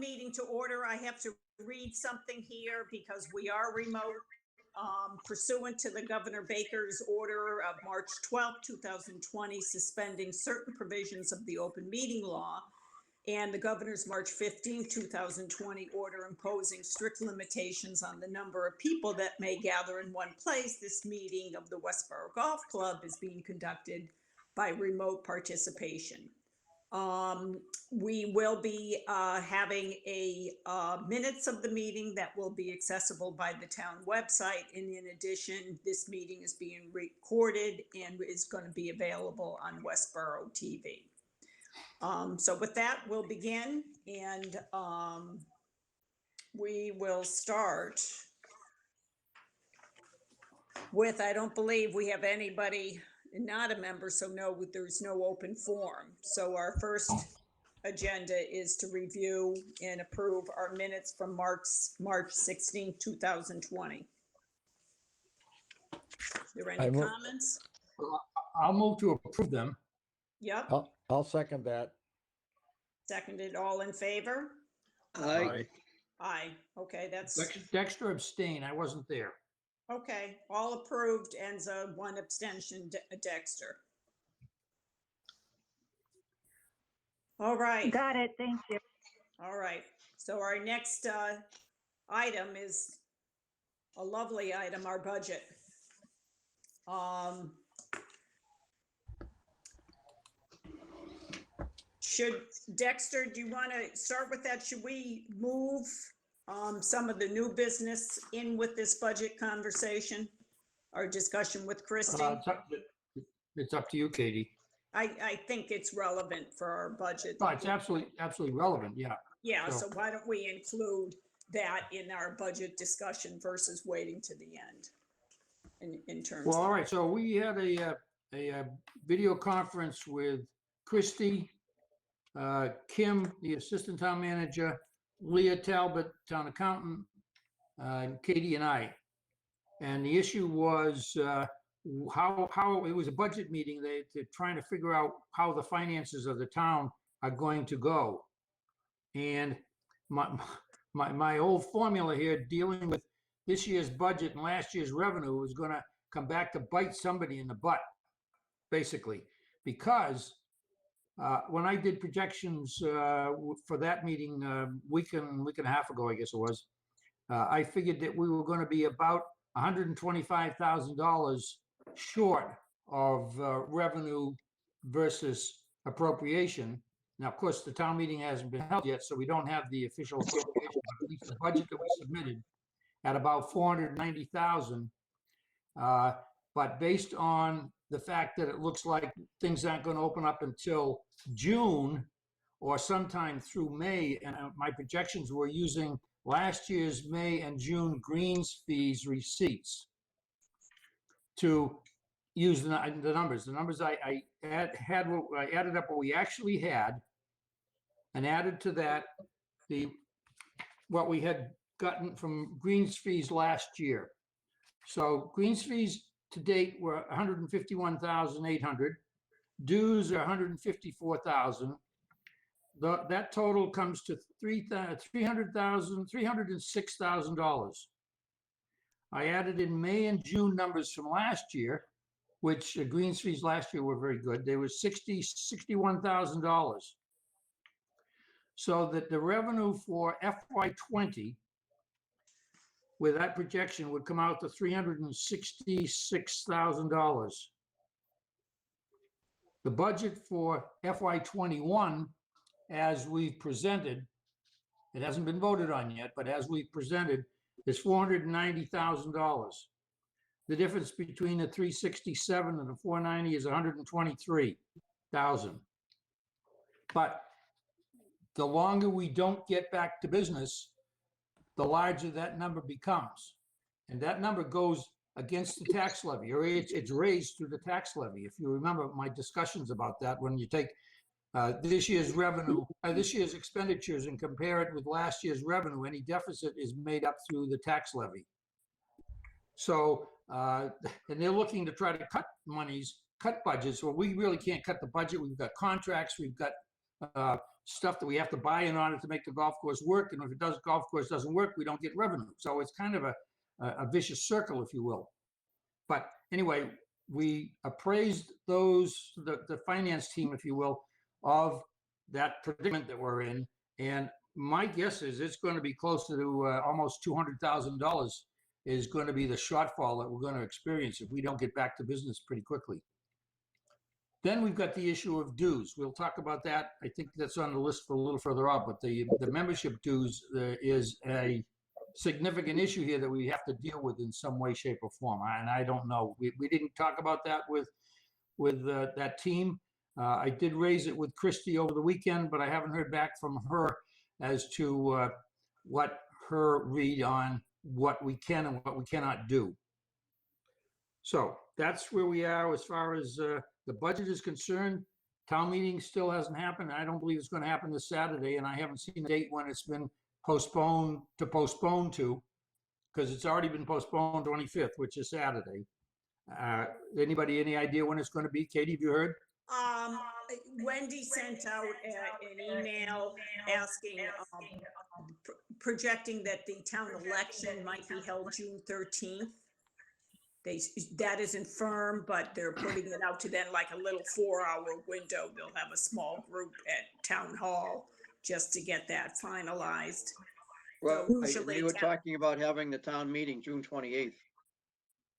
meeting to order. I have to read something here because we are remote. Pursuant to the Governor Baker's order of March 12th, 2020, suspending certain provisions of the open meeting law, and the Governor's March 15th, 2020 order imposing strict limitations on the number of people that may gather in one place, this meeting of the Westborough Golf Club is being conducted by remote participation. We will be having a minutes of the meeting that will be accessible by the town website. And in addition, this meeting is being recorded and is going to be available on Westborough TV. So with that, we'll begin, and we will start with, I don't believe we have anybody not a member, so no, there's no open forum. So our first agenda is to review and approve our minutes from March 16, 2020. Are there any comments? I'll move to approve them. Yep. I'll second that. Seconded. All in favor? Aye. Aye. Okay, that's Dexter abstain. I wasn't there. okay. All approved, and one abstention, Dexter. All right. Got it, thank you. All right. So our next item is a lovely item, our budget. Should Dexter, do you want to start with that? Should we move some of the new business in with this budget conversation or discussion with Christie? It's up to you, Katie. I think it's relevant for our budget. Oh, it's absolutely relevant. Yeah. Yeah, So- so why don't we include that in our budget discussion versus waiting to the end in terms Well, of, all right. So we had a video conference with Christie, Kim, the assistant town manager, Leah Talbot, town accountant, Katie and I. And the issue was how it was a budget meeting. They're trying to figure out how the finances of the town are going to go. And my old formula here dealing with this year's budget and last year's revenue is going to come back to bite somebody in the butt, basically, because when I did projections for that meeting week and a half ago, I guess it was, I figured that we were going to be about $125,000 short of revenue versus appropriation. Now, of course, the town meeting hasn't been held yet, so we don't have the official appropriation, but at least the budget that we submitted at about 490,000. But based on the fact that it looks like things aren't going to open up until June or sometime through May, and my projections were using last year's May and June greens fees receipts to use the numbers. The numbers I added up what we actually had, and added to that what we had gotten from greens fees last year. So greens fees to date were 151,800. Dues are 154,000. That total comes to $306,000. I added in May and June numbers from last year, which greens fees last year were very good. They were $61,000. So that the revenue for FY20 with that projection would come out to $366,000. The budget for FY21, as we've presented, it hasn't been voted on yet, but as we've presented, is $490,000. The difference between the 367 and the 490 is 123,000. But the longer we don't get back to business, the larger that number becomes. And that number goes against the tax levy, or it's raised through the tax levy. If you remember my discussions about that, when you take this year's revenue, this year's expenditures and compare it with last year's revenue, any deficit is made up through the tax levy. So, and they're looking to try to cut budgets. Well, we really can't cut the budget. We've got contracts, we've got stuff that we have to buy in order to make the golf course work. And if golf course doesn't work, we don't get revenue. So it's kind of a vicious circle, if you will. But anyway, we appraised the finance team, if you will, of that predicament that we're in. And my guess is it's going to be closer to almost $200,000 is going to be the shortfall that we're going to experience if we don't get back to business pretty quickly. Then we've got the issue of dues. We'll talk about that. I think that's on the list for a little further up, but the membership dues is a significant issue here that we have to deal with in some way, shape, or form. And I don't know. We didn't talk about that with that team. I did raise it with Christy over the weekend, but I haven't heard back from her as to what her read on what we can and what we cannot do. So that's where we are as far as the budget is concerned. Town meeting still hasn't happened. I don't believe it's going to happen this Saturday, and I haven't seen the date when it's been postponed to, because it's already been postponed 25th, which is Saturday. Anybody, any idea when it's going to be? Katie, have you heard? Wendy sent out an email asking, projecting that the town election might be held June 13th. That isn't firm, but they're putting it out to then like a little 4-hour window. They'll have a small group at town hall just to get that finalized. Well, So usually we were talking about having the town meeting June 28th.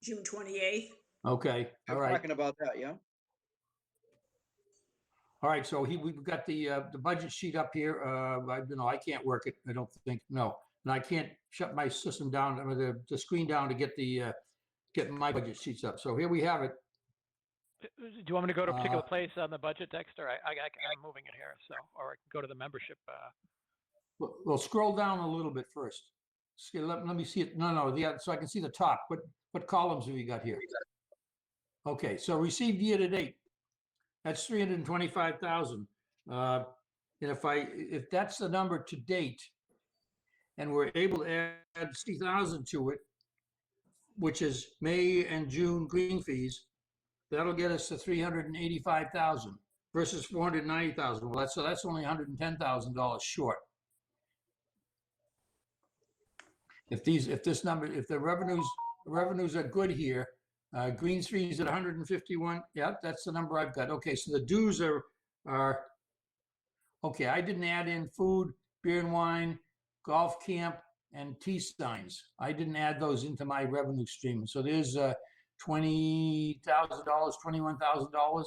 June 28th. Okay, all We're right. talking about that, yeah? All right, so we've got the budget sheet up here. I can't work it. I don't think, no. And I can't shut my system down, the screen down to get my budget sheets up. So here we have it. Do you want me to go to a particular place on the budget, Dexter? I'm moving it here, so, or I can go to the membership. Well, scroll down a little bit first. Let me see it. No, so I can see the top. What columns have you got here? Okay, so received year to date. That's 325,000. And if that's the number to date, and we're able to add 60,000 to it, which is May and June green fees, that'll get us to 385,000 versus 490,000. Well, that's only $110,000 short. If the revenues are good here, greens fees at 151. Yeah, that's the number I've got. Okay, so the dues are okay. I didn't add in food, beer and wine, golf camp, and tea signs. I didn't add those into my revenue stream. So there's $20,000, $21,000.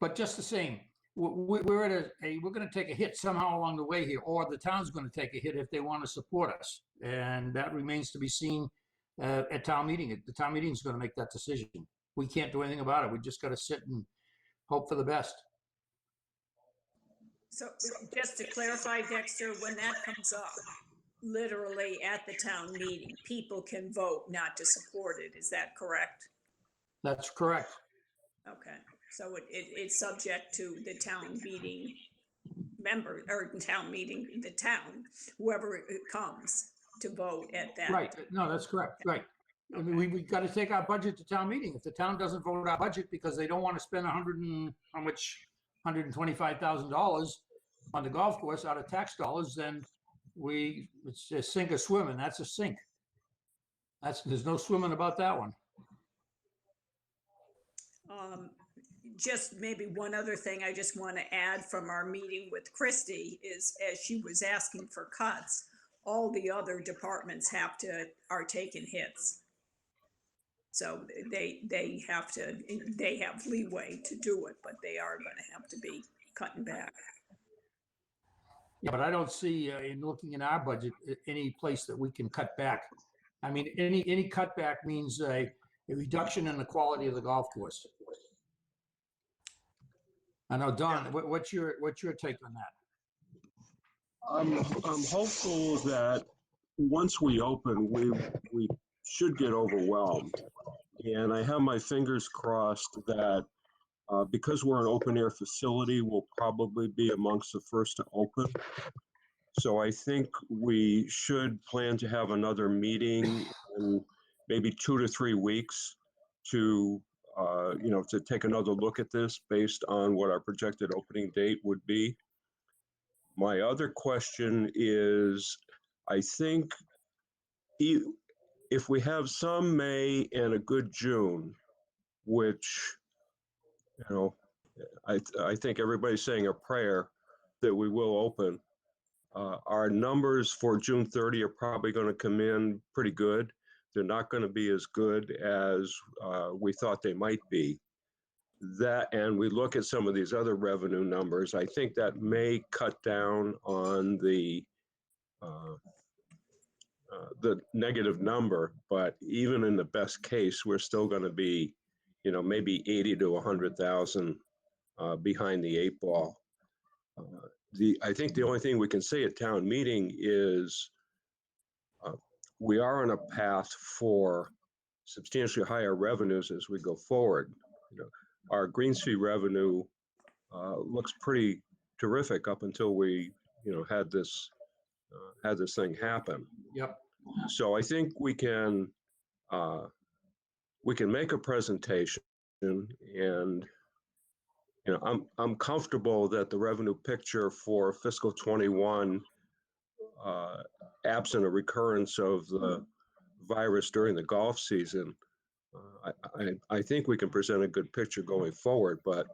But just the same, we're going to take a hit somehow along the way here, or the town's going to take a hit if they want to support us, and that remains to be seen at town meeting. The town meeting is going to make that decision. We can't do anything about it. We just got to sit and hope for the best. So just to clarify, Dexter, when that comes up, literally at the town meeting, people can vote not to support it. Is that correct? That's correct. Okay, so it's subject to the town meeting member, or town meeting, the town, whoever it comes to vote at that. Right. No, that's correct. Right. I mean, we got to take our budget to town meeting. If the town doesn't vote our budget because they don't want to spend $125,000 on the golf course out of tax dollars, then it's a sink or swim, and that's a sink. There's no swimming about that one. Just maybe one other thing I just want to add from our meeting with Christy is, as she was asking for cuts, all the other departments are taking hits. So they have leeway to do it, but they are going to have to be cutting back. Yeah, but I don't see in looking in our budget any place that we can cut back. I mean, any cutback means a reduction in the quality of the golf course. I know, Don. What's your take on that? I'm hopeful that once we open, we should get overwhelmed, and I have my fingers crossed that because we're an open air facility, we'll probably be amongst the first to open. So I think we should plan to have another meeting in maybe 2 to 3 weeks to to take another look at this based on what our projected opening date would be. My other question is, I think if we have some May and a good June, which, I think everybody's saying a prayer that we will open. Our numbers for June 30 are probably going to come in pretty good. They're not going to be as good as we thought they might be. And we look at some of these other revenue numbers, I think that may cut down on the negative number, but even in the best case, we're still going to be, maybe 80 to 100,000 behind the 8 ball. I think the only thing we can say at town meeting is we are on a path for substantially higher revenues as we go forward. Our greens fee revenue looks pretty terrific up until we, had this thing happen. Yep. So I think we can make a presentation, and I'm comfortable that the revenue picture for fiscal 21, absent a recurrence of the virus during the golf season, I think we can present a good picture going forward. But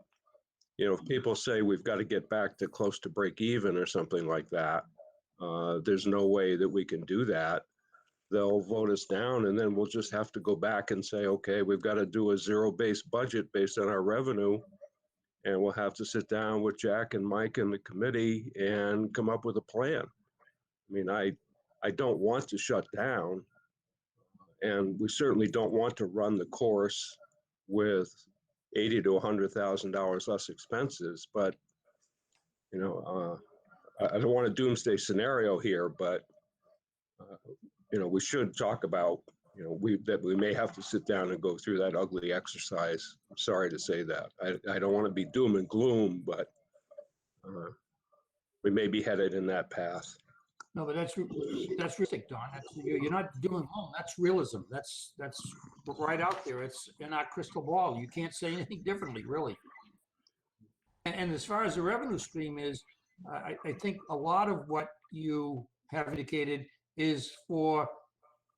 if people say we've got to get back to close to break even or something like that, there's no way that we can do that. They'll vote us down, and then we'll just have to go back and say, okay, we've got to do a zero-based budget based on our revenue, and we'll have to sit down with Jack and Mike and the committee and come up with a plan. I mean, I don't want to shut down, and we certainly don't want to run the course with $80,000 to $100,000 less expenses. But I don't want a doomsday scenario here, but we should talk about that we may have to sit down and go through that ugly exercise. I'm sorry to say that. I don't want to be doom and gloom, but we may be headed in that path. No, but that's realistic, Don. You're not doing home. That's realism. That's right out there. It's in our crystal ball. You can't say anything differently, really. And as far as the revenue stream is, I think a lot of what you have indicated is for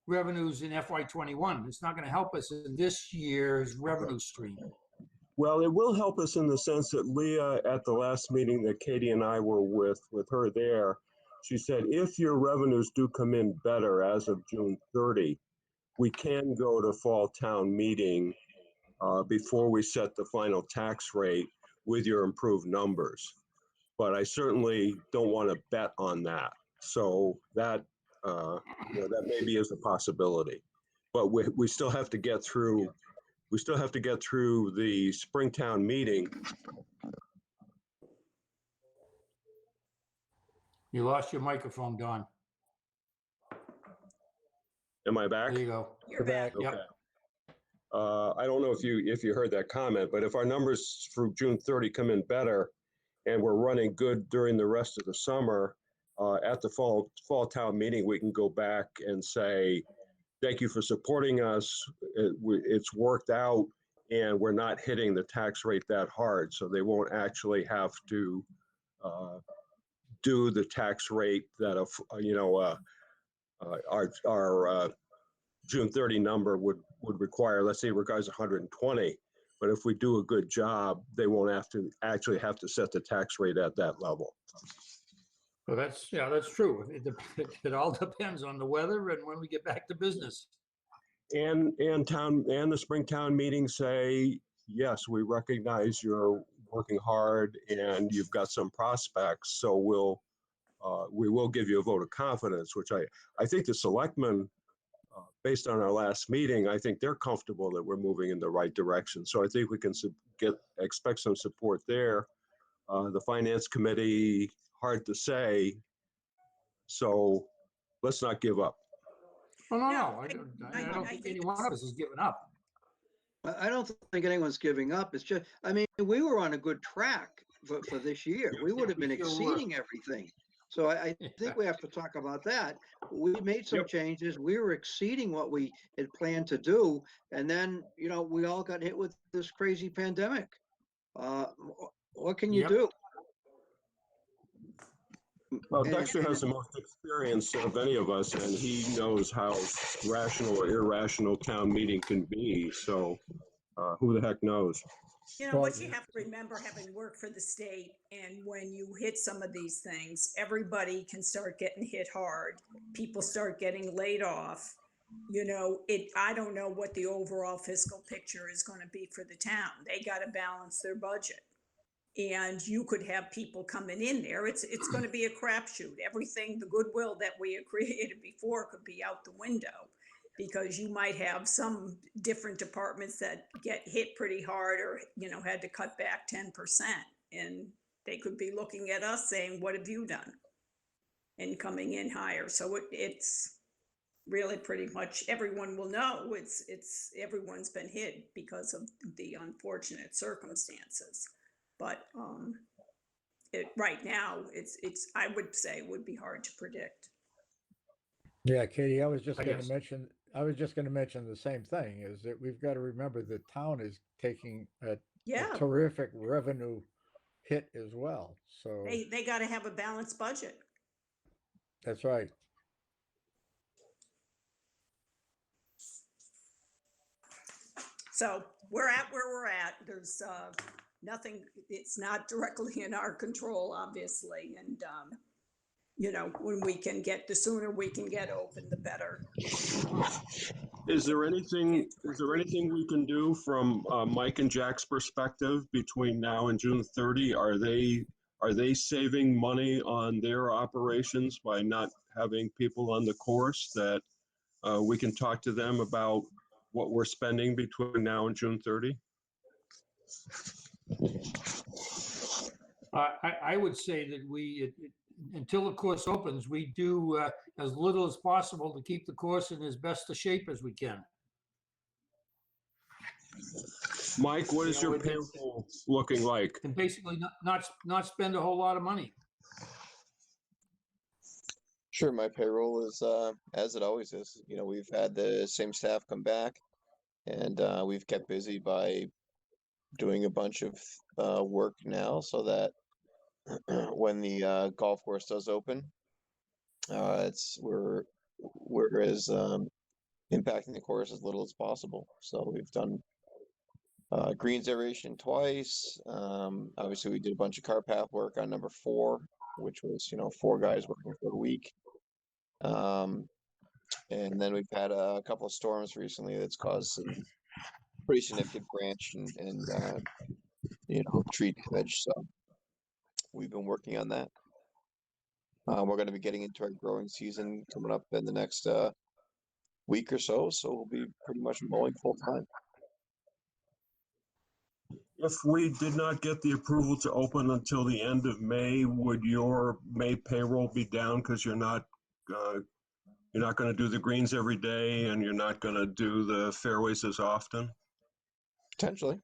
revenues in FY21. It's not going to help us in this year's revenue stream. Well, it will help us in the sense that Leah, at the last meeting that Katie and I were with her there, she said, if your revenues do come in better as of June 30, we can go to fall town meeting before we set the final tax rate with your improved numbers. But I certainly don't want to bet on that. So that that maybe is a possibility. But we still have to get through. We still have to get through the Springtown meeting. You lost your microphone, Don. Am I back? There you go. You're back. Yep. Okay. I don't know if you heard that comment, but if our numbers through June 30 come in better, and we're running good during the rest of the summer, at the fall town meeting, we can go back and say, thank you for supporting us. It's worked out, and we're not hitting the tax rate that hard, so they won't actually have to do the tax rate that our June 30 number would require. Let's say it requires 120, but if we do a good job, they won't have to set the tax rate at that level. So that's true. It all depends on the weather and when we get back to business. And the Springtown meetings say, yes, we recognize you're working hard and you've got some prospects, so we will give you a vote of confidence, which I think the selectmen, based on our last meeting, I think they're comfortable that we're moving in the right direction. So I think we can expect some support there. The finance committee, hard to say. So let's not give up. Well, no, No, I don't think any one of us is giving up. I don't think anyone's giving up. It's just, I mean, we were on a good track for this year. We would have been We sure were. exceeding everything. So I think we have to talk about that. We made some changes. We were exceeding what we had planned to do. And then, we all got hit with this crazy pandemic. What can you Yep. do? Well, And- Dexter has the most experience of any of us, and he knows how rational or irrational town meeting can be. So who the heck knows? What you have to remember, having worked for the state, and when you hit some of these things, everybody can start getting hit hard. People start getting laid off. I don't know what the overall fiscal picture is going to be for the town. They got to balance their budget. And you could have people coming in there. It's going to be a crapshoot. Everything, the goodwill that we had created before could be out the window, because you might have some different departments that get hit pretty hard, or, had to cut back 10%. And they could be looking at us saying, what have you done? And coming in higher. So it's really pretty much, everyone will know everyone's been hit because of the unfortunate circumstances. But right now, I would say would be hard to predict. Yeah, Katie, I was just I going to guess. mention the same thing, is that we've got to remember the town is taking a Yeah, terrific revenue hit as well. So they got to have a balanced budget. that's right. So we're at where we're at. There's nothing, it's not directly in our control, obviously. And, when the sooner we can get open, the better. Is there anything we can do from Mike and Jack's perspective between now and June 30? Are they saving money on their operations by not having people on the course, that we can talk to them about what we're spending between now and June 30? I would say that until the course opens, we do as little as possible to keep the course in as best a shape as we can. Mike, what is You know, your payroll looking like? And basically not spend a whole lot of money. Sure, my payroll is as it always is. We've had the same staff come back, and we've kept busy by doing a bunch of work now, so that when the golf course does open, we're as impacting the course as little as possible. So we've done greens aeration twice. Obviously, we did a bunch of car path work on number 4, which was 4 guys working for a week. And then we've had a couple of storms recently that's caused some pretty significant branch and tree damage. So we've been working on that. We're going to be getting into our growing season coming up in the next week or so. So we'll be pretty much mowing full time. If we did not get the approval to open until the end of May, would your May payroll be down because you're not going to do the greens every day, and you're not going to do the fairways as often? Potentially.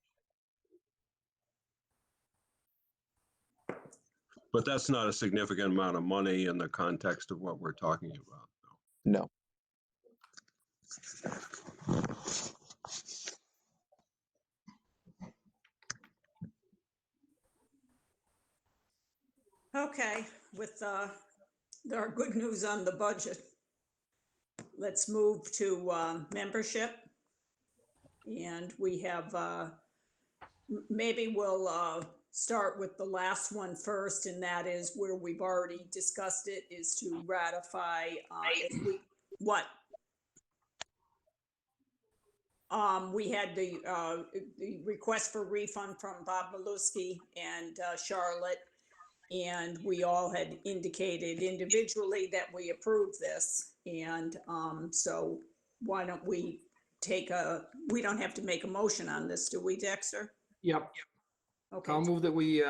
But that's not a significant amount of money in the context of what we're talking about. No. Okay, with our good news on the budget, let's move to membership. And we have, maybe we'll start with the last one first, and that is where we've already discussed it, is to ratify, what? We had the request for refund from Bob Maluski and Charlotte, and we all had indicated individually that we approve this. And so why don't we we don't have to make a motion on this, do we, Dexter? Yep. Okay, I'll move that we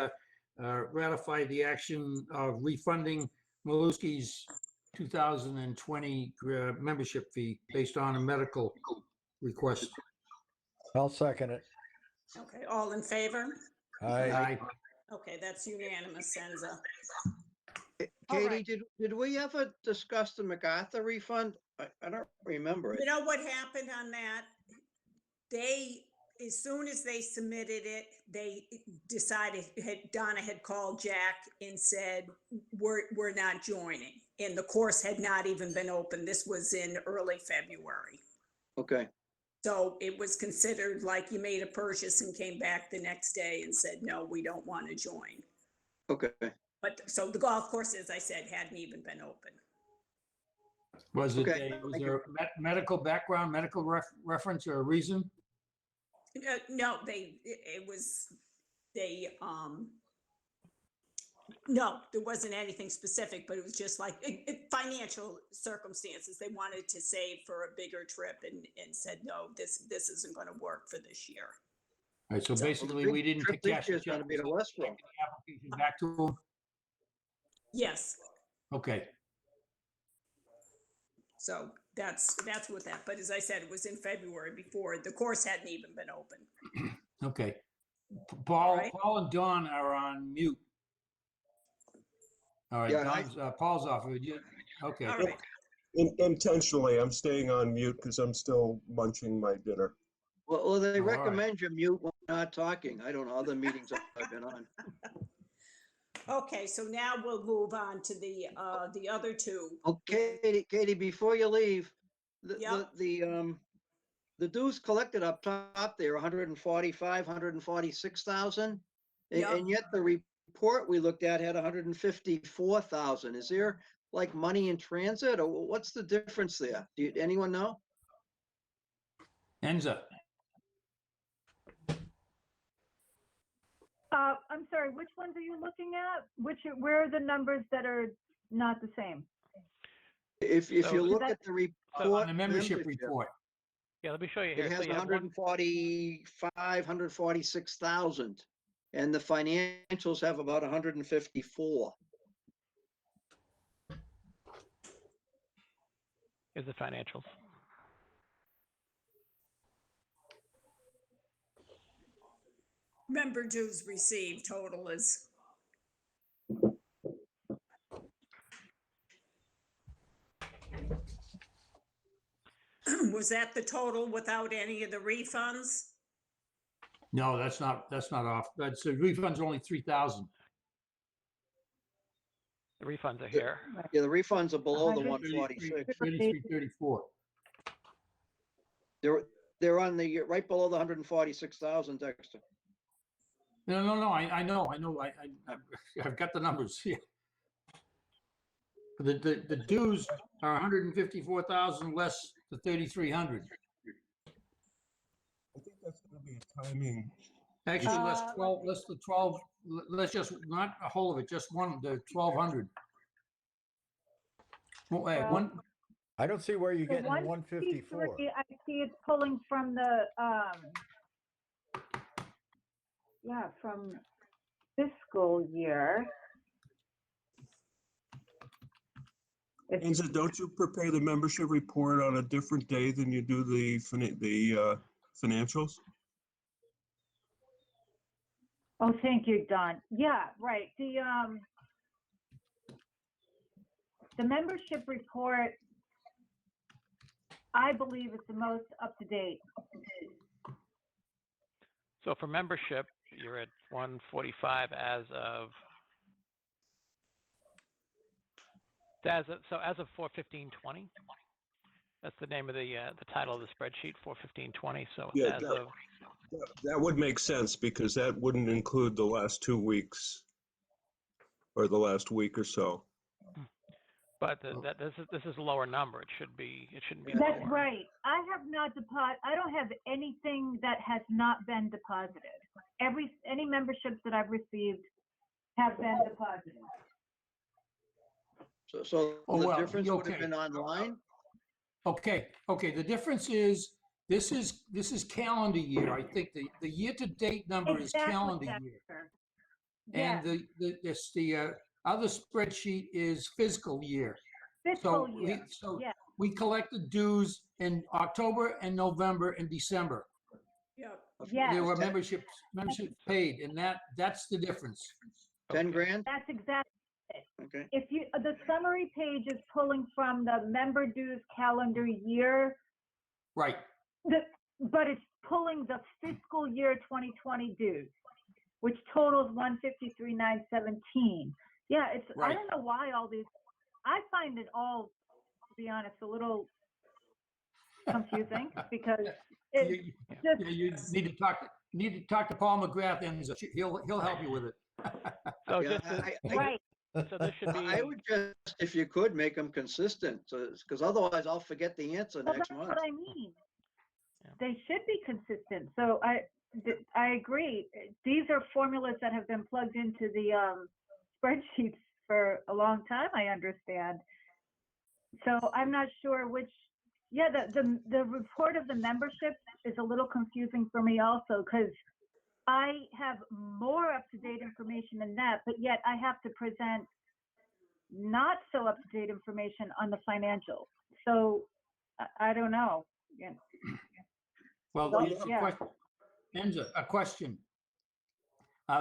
ratify the action of refunding Maluski's 2020 membership fee based on a medical request. I'll second it. okay, all in favor? Aye. Aye. Okay, that's unanimous, Senza. All Katie, right. did we ever discuss the MacArthur refund? I don't remember it. You know what happened on that? They, as soon as they submitted it, they decided, Donna had called Jack and said, we're not joining. And the course had not even been open. This was in early February. Okay, So it was considered like you made a purchase and came back the next day and said, no, we don't want to join. okay. But so the golf course, as I said, hadn't even been open. Was it, Okay, was thank there medical background, medical reference or a reason? No, it was, no, there wasn't anything specific, but it was just like financial circumstances. They wanted to save for a bigger trip and said, no, this isn't going to work for this year. All right, so So- basically, Well, the we big didn't trip cash this year's the gonna check. be to Westborough. Application back to them? Yes, Okay, so that's what that, but as I said, it was in February before, the course hadn't even been open. okay. Paul, right. Paul and Dawn are on mute. All right, Yeah, hi. Dawn's, Paul's off. Okay, All right, Intentionally, I'm staying on mute because I'm still munching my dinner. Well, they Oh, all right. recommend you mute when not talking. I don't know, other meetings I've been on. okay, so now we'll move on to the other two. Okay, Katie, before you leave, Yep. the dues collected up top there, 145, 146,000. Yep. And yet the report we looked at had 154,000. Is there like money in transit or what's the difference there? Anyone know? Enza. I'm sorry, which ones are you looking at? Where are the numbers that are not the same? If So- you look that- at the On report, the membership report. Yeah, let me show you here. it So has you have one, 145, 146,000. And the financials have about 154. is the financials. Member dues received total is. Was that the total without any of the refunds? No, that's not off. That's the refund's only 3,000. The refunds are here. Yeah, the refunds are below the 133. 146. 3334. They're on the, right below the 146,000, Dexter. No, I know. I've got the numbers here. The dues are 154,000 less the 3,300. I think that's going to be a timing. Actually, less Uh, 12, less the 12, let's just, not a whole of it, just one, the 1,200. Well, Well, one, I don't see where you're The getting the 154. 153, I see it's pulling from the, from fiscal year. It's- Enza, don't you prepare the membership report on a different day than you do the financials? Oh, thank you, Don. Yeah, right. The membership report, I believe, is the most up to date. So for membership, you're at 145 as of 4/15/20. That's the name of the title of the spreadsheet, 4/15/20. So Yeah, as of That would make sense because that wouldn't include the last 2 weeks or the last week or so. but this is a lower number. It shouldn't be That's lower. right. I don't have anything that has not been deposited. Any memberships that I've received have been deposited. So Oh, the well, difference would have okay. been online? okay, the difference is, this is calendar year. I think the year-to-date number is Exactly, calendar Dexter. year. Yes, And the other spreadsheet is fiscal year. fiscal So year. Yeah. we collected dues in October and November and December. Yep. Yes. There were memberships paid, and that's the difference. 10 grand? That's exactly Okay, if you, the summary page is pulling from the member dues calendar year, Right. but it's pulling the fiscal year 2020 dues, which totals 153,917. Yeah, it's, I Right. don't know why all these, I find it all, to be honest, a little confusing because it's You, just, you need to talk to Paul McGrath, and he'll help you with it. So yeah, just to, right. so this should be, I would just, if you could, make them consistent, so, because otherwise I'll forget the answer Well, next that's month. what I mean. Yeah. They should be consistent. So I agree. These are formulas that have been plugged into the spreadsheets for a long time, I understand. So I'm not sure which, yeah, the report of the membership is a little confusing for me also, because I have more up-to-date information than that, but yet I have to present not so up-to-date information on the financials. So I don't know. Yeah. Well, Well, it's a yeah. question. Enza, a question.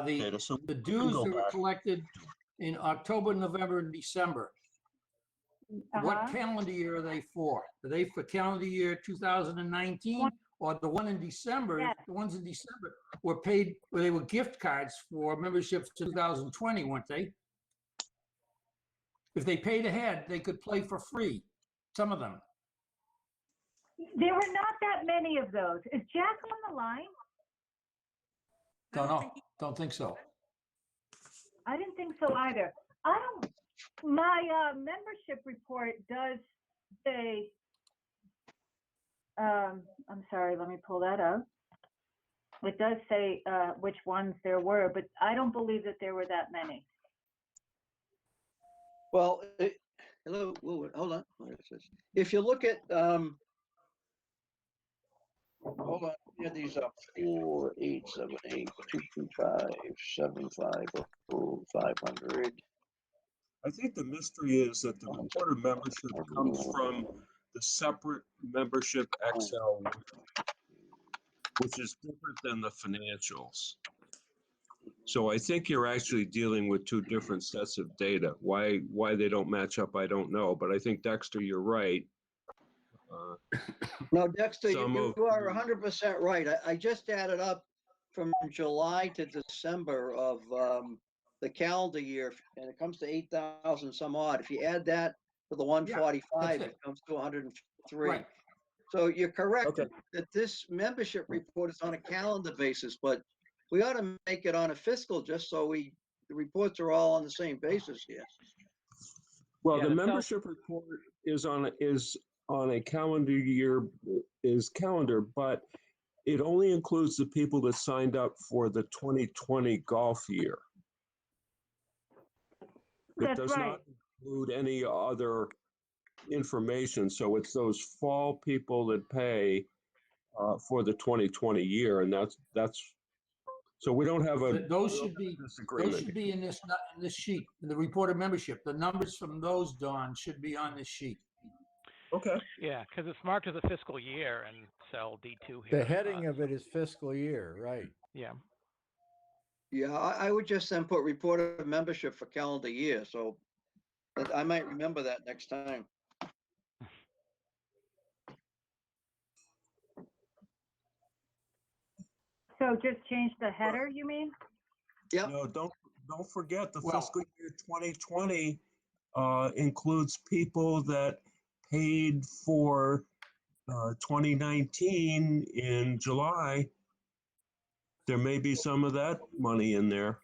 Data, so The we can dues go that were back. collected in October, November, and December, what Uh-huh. calendar year are they for? Are they for calendar year 2019, or the one in December? Yes. The ones in December were paid, they were gift cards for memberships to 2020, weren't they? If they paid ahead, they could play for free, some of them. There were not that many of those. Is Jack on the line? I Don't don't know, think he- don't think so. I didn't think so either. I don't, my membership report does say, I'm sorry, let me pull that up. It does say which ones there were, but I don't believe that there were that many. Well, hello, hold on. What is this? If you look at, hold on, yeah, these are 4, 8, 7, 8, 2, 2, 5, 7, 5, 500. I think the mystery is that the reporter membership comes from the separate membership Excel, which is different than the financials. So I think you're actually dealing with two different sets of data. Why they don't match up, I don't know. But I think, Dexter, you're right. No, Dexter, Some you of are 100% right. I just added up from July to December of the calendar year, and it comes to 8,000 some odd. If you add that to the 145, it. it comes to 103. Right. So you're correct Okay. that this membership report is on a calendar basis, but we ought to make it on a fiscal just so the reports are all on the same basis here. Well, Yeah, the the self- membership report is on a calendar year, is calendar, but it only includes the people that signed up for the 2020 golf year. It That's does right. not include any other information. So it's those fall people that pay for the 2020 year, and that's so we don't have a Those should be disagreement. in this sheet, in the reported membership. The numbers from those, Don, should be on this sheet. Okay. yeah, because it's marked as a fiscal year in cell D2 here. The heading of it is fiscal year, right? Yeah. Yeah, I would just then put report of membership for calendar year, so I might remember that next time. So just change the header, you mean? Yep. No, don't forget the Well- fiscal year 2020 includes people that paid for 2019 in July. There may be some of that money in there.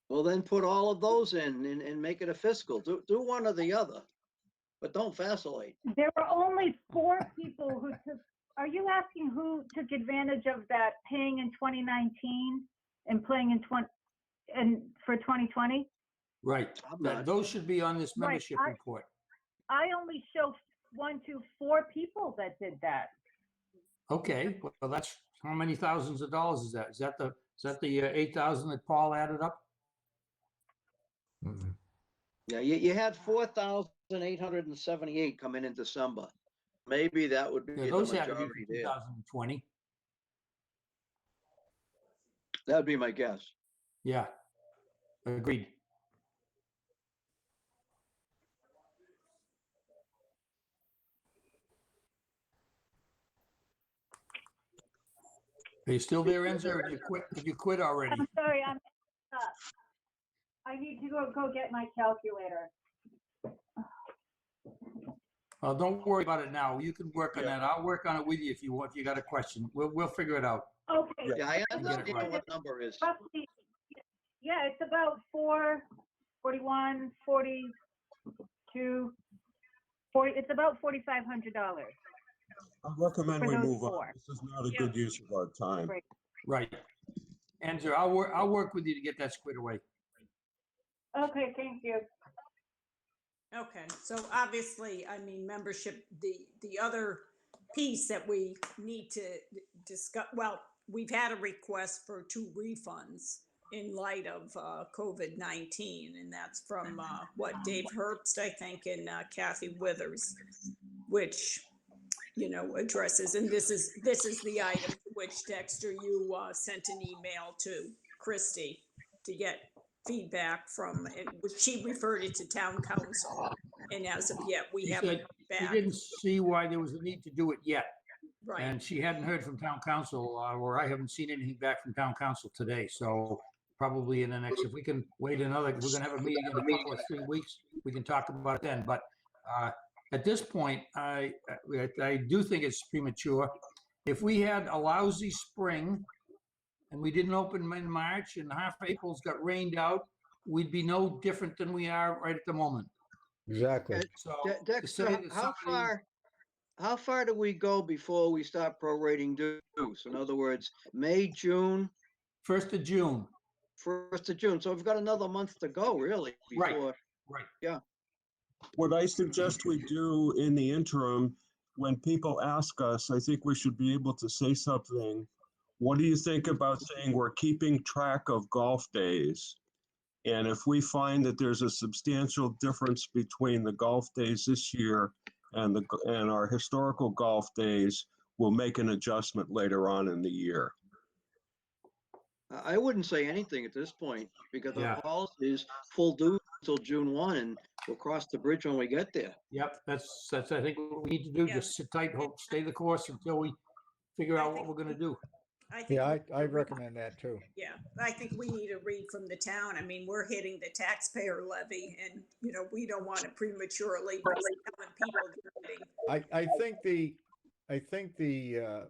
Well, then put all of those in and make it a fiscal. Do one or the other, but don't vacillate. There were only 4 people who took, are you asking who took advantage of that paying in 2019 and playing in for 2020? Right. I'm not. Those should be on this Right, membership I- report. I only show 1, 2, 4 people that did that. Okay, well, that's, how many thousands of dollars is that? Is that the 8,000 that Paul added up? Mhm. Yeah, you had 4,878 come in December. Maybe that would be Yeah, the those had to be majority for there. 2020. That'd be my guess. Yeah, agreed. Are you still there, Enzo, or have you quit already? I'm sorry, I'm I need to go get my calculator. Don't worry about it now. You can work on Yeah. that. I'll work on it with you if you want, if you got a question. We'll figure it out. Okay. Yeah, I Get it understand right. what number is. Roughly, yeah, it's about 41, 42, 40, it's about $4,500. I recommend For we those move on. four. This is not a good use of our time. Right. Right. Enzo, I'll work with you to get that squared away. Okay, thank you. Okay, so obviously, I mean, membership, the other piece that we need to discuss, well, we've had a request for 2 refunds in light of COVID-19, and that's from, Dave Herbst, I think, and Kathy Withers, which, addresses, and this is the item to which, Dexter, you sent an email to Christie to get feedback from, and she referred it to town council, and as of yet, we She haven't said heard she back. didn't see why there was a need to do it yet. Right, And she hadn't heard from town council, or I haven't seen anything back from town council today. So probably in the next, if we can wait another, we're gonna have a meeting in a couple of 3 weeks, we can talk about it then. But at this point, I do think it's premature. If we had a lousy spring and we didn't open in March and half April's got rained out, we'd be no different than we are right at the moment. Exactly. So to say Dexter, that somebody, how far do we go before we start prorating dues? In other words, May, June, 1st of June, 1st of June. So we've got another month to go, really, Right. before. right. What I suggest we do in the interim, when people ask us, I think we should be able to say something. What do you think about saying we're keeping track of golf days? And if we find that there's a substantial difference between the golf days this year and our historical golf days, we'll make an adjustment later on in the year. I wouldn't say anything at this point because Yeah. the policy is full due until June 1, and we'll cross the bridge when we get there. Yep, that's I think what we need to do, Yeah. just sit tight, hope, stay the course until we figure I out what think- we're gonna do. I think. Yeah, we- I recommend that too. Yeah, I think we need a read from the town. I mean, we're hitting the taxpayer levy, and, we don't want to prematurely be telling people they're getting. I think the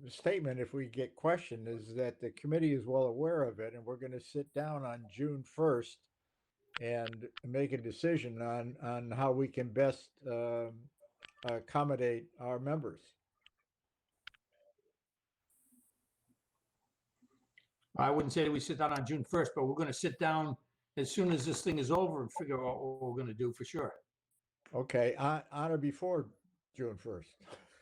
statement, if we get questioned, is that the committee is well aware of it, and we're going to sit down on June 1st and make a decision on how we can best accommodate our members. I wouldn't say that we sit down on June 1st, but we're gonna sit down as soon as this thing is over and figure out what we're gonna do for sure. Okay, on or before June 1st.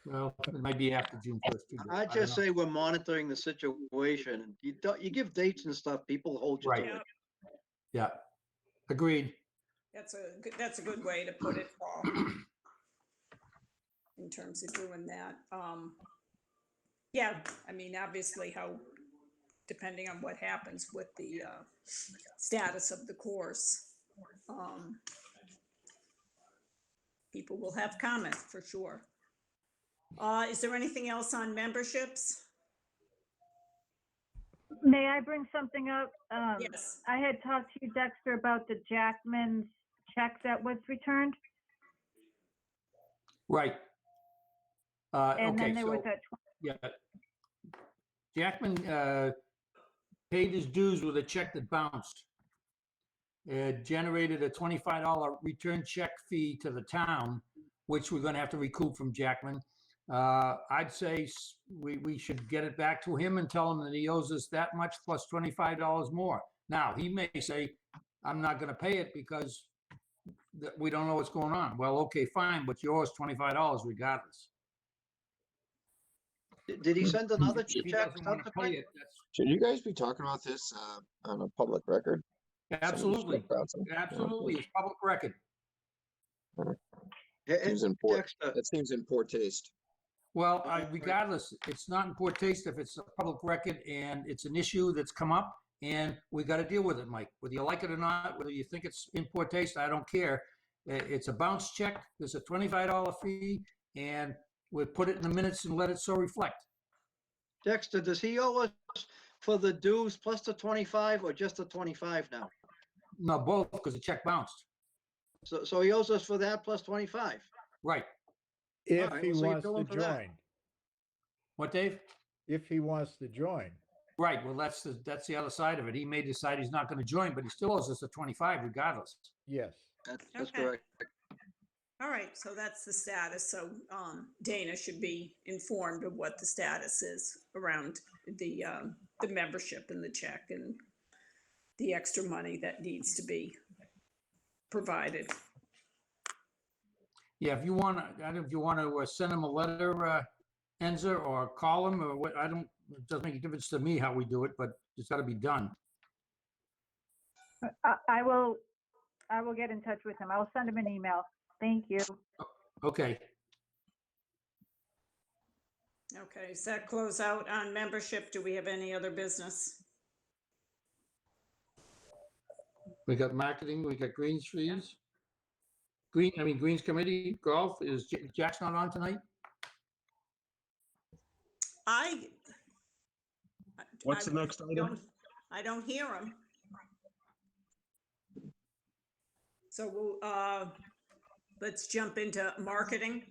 Well, it might be after June 1st too. but I I'd don't just know. say we're monitoring the situation. And you give dates and stuff, people hold you to Right. it. Yeah, agreed. That's a good way to put it, Paul. In terms of doing that. Yeah, I mean, obviously depending on what happens with the status of the course, people will have comments for sure. Is there anything else on memberships? May I bring something up? Yes. I had talked to you, Dexter, about the Jackman's check that was returned, Right. and Okay, then there was so, that yeah. Jackman paid his dues with a check that bounced. It generated a $25 return check fee to the town, which we're gonna have to recoup from Jackman. I'd say we should get it back to him and tell him that he owes us that much plus $25 more. Now, he may say, I'm not gonna pay it because we don't know what's going on. Well, okay, fine, but you owe us $25 regardless. Did he send another If he check doesn't wanna pay subsequent? it, that's Should you guys be talking about this on a public record? absolutely, Somebody should have got some. absolutely, it's public record. Seems in poor, Dexter, that seems in poor taste. Well, regardless, it's not in poor taste if it's a public record and it's an issue that's come up and we got to deal with it, Mike. Whether you like it or not, whether you think it's in poor taste, I don't care. It's a bounce check. There's a $25 fee and we'll put it in the minutes and let it so reflect. Dexter, does he owe us for the dues plus the 25 or just the 25 now? No, both, because the check bounced. So he owes us for that plus 25. Right. If right, he well, so you wants bill to him for that. join, What, Dave? if he wants to join. Right, well, that's the other side of it. He may decide he's not gonna join, but he still owes us the 25 regardless. Yes. That's Okay. correct. All right, so that's the status. So Dana should be informed of what the status is around the membership and the check and the extra money that needs to be provided. Yeah, if you wanna, I don't know if you wanna send him a letter, Enza, or call him, or what, it doesn't make a difference to me how we do it, but it's gotta be done. I will get in touch with him. I'll send him an email. Thank you. Okay, Okay, does that close out on membership? Do we have any other business? we got marketing, we got Greens Trees. Greens Committee, golf, is Jack's not on tonight? What's the next item? I don't hear him. So we'll, let's jump into marketing.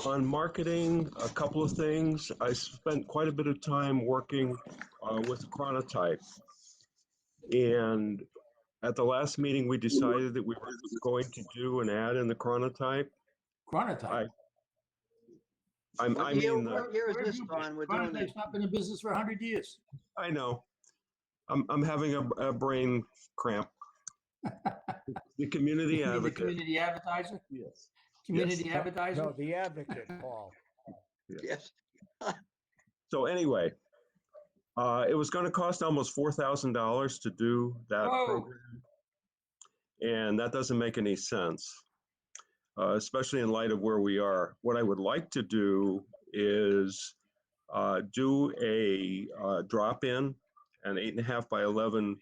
On marketing, a couple of things. I spent quite a bit of time working with Chronotype. And at the last meeting, we decided that we were going to do an ad in the Chronotype. Chronotype. What year is this, Don? We're doing this. Chronotype's not been in business for 100 years. I know. I'm having a brain cramp. The community You mean the advocate. community advertiser? Yes. Community Yes. advertiser? No, the advocate, Paul. Yes. So anyway, it was going to cost almost $4,000 to do that Whoa. program, and that doesn't make any sense, especially in light of where we are. What I would like to do is do a drop-in, an 8.5 by 11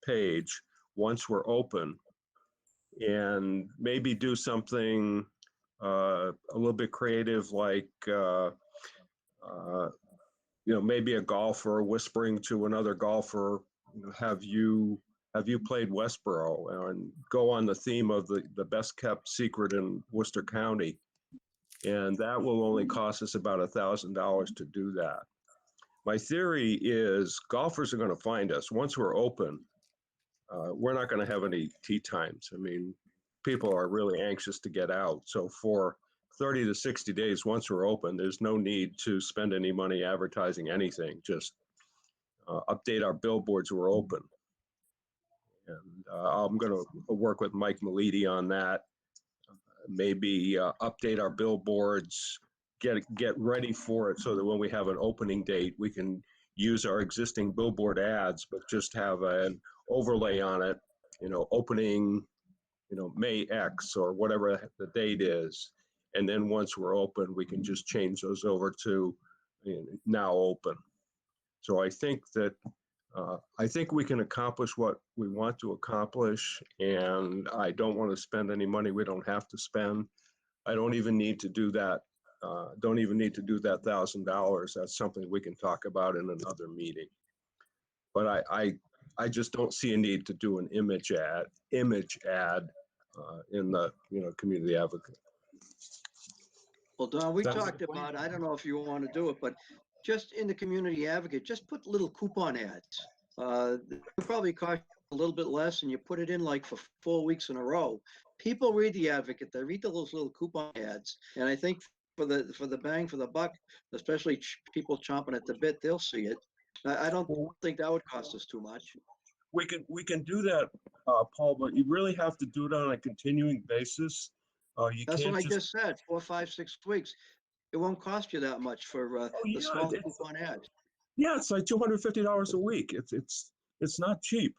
page once we're open, and maybe do something a little bit creative, like maybe a golfer whispering to another golfer, have you played Westborough, and go on the theme of the best kept secret in Worcester County. And that will only cost us about $1,000 to do that. My theory is golfers are going to find us once we're open. We're not going to have any tee times. I mean, people are really anxious to get out. So for 30 to 60 days, once we're open, there's no need to spend any money advertising anything. Just update our billboards we're open. And I'm going to work with Mike Malidi on that. Maybe update our billboards, get ready for it so that when we have an opening date, we can use our existing billboard ads, but just have an overlay on it, opening, May X or whatever the date is. And then once we're open, we can just change those over to now open. So I think that we can accomplish what we want to accomplish, and I don't want to spend any money we don't have to spend. I don't even need to do that. Don't even need to do that $1,000. That's something we can talk about in another meeting. But I just don't see a need to do an image ad in the community advocate. Well, Don, we That's- talked about, I don't know if you want to do it, but just in the community advocate, just put little coupon ads. It probably cost a little bit less, and you put it in like for 4 weeks in a row. People read the advocate, they read those little coupon ads. And I think for the bang for the buck, especially people chomping at the bit, they'll see it. I don't think that would cost us too much. We can do that, Paul, but you really have to do it on a continuing basis. You That's can't what I just said, 4, 5, 6 weeks. It won't cost you that much for yeah, the small it's- coupon ads. Yeah, it's like $250 a week. It's not cheap.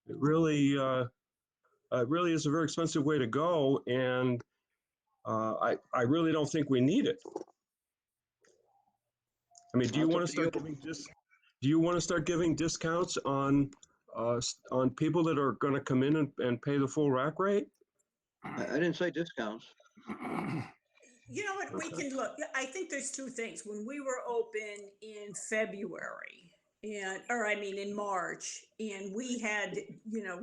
It really is a very expensive way to go, and I really don't think we need it. I mean, do you want to start giving discounts on people that are going to come in and pay the full rack rate? I didn't say discounts. You know what, we Okay. can look, I think there's two things. When we were open in February in March, and we had,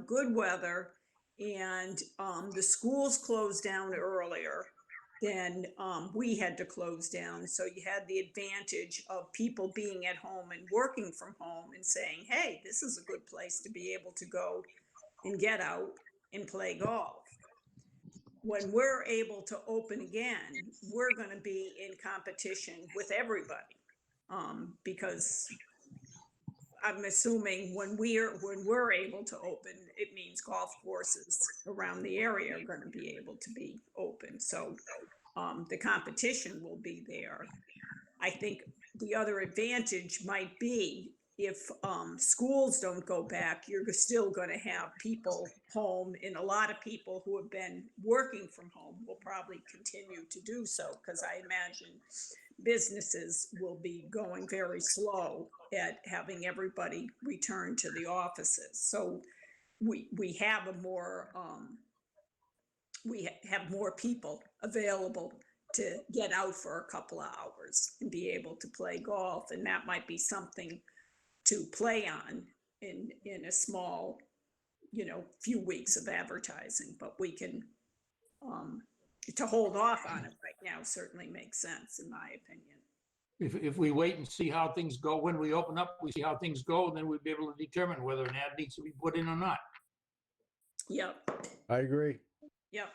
good weather, and the schools closed down earlier than we had to close down. So you had the advantage of people being at home and working from home and saying, hey, this is a good place to be able to go and get out and play golf. When we're able to open again, we're going to be in competition with everybody, because I'm assuming when we're able to open, it means golf courses around the area are going to be able to be open. So the competition will be there. I think the other advantage might be if schools don't go back, you're still going to have people home, and a lot of people who have been working from home will probably continue to do so, because I imagine businesses will be going very slow at having everybody return to the offices. So we have more people available to get out for a couple of hours and be able to play golf, and that might be something to play on in a small, few weeks of advertising. But we can to hold off on it right now certainly makes sense, in my opinion. If we wait and see how things go, when we open up, we see how things go, then we'll be able to determine whether an ad needs to be put in or not. Yep, I agree. yep.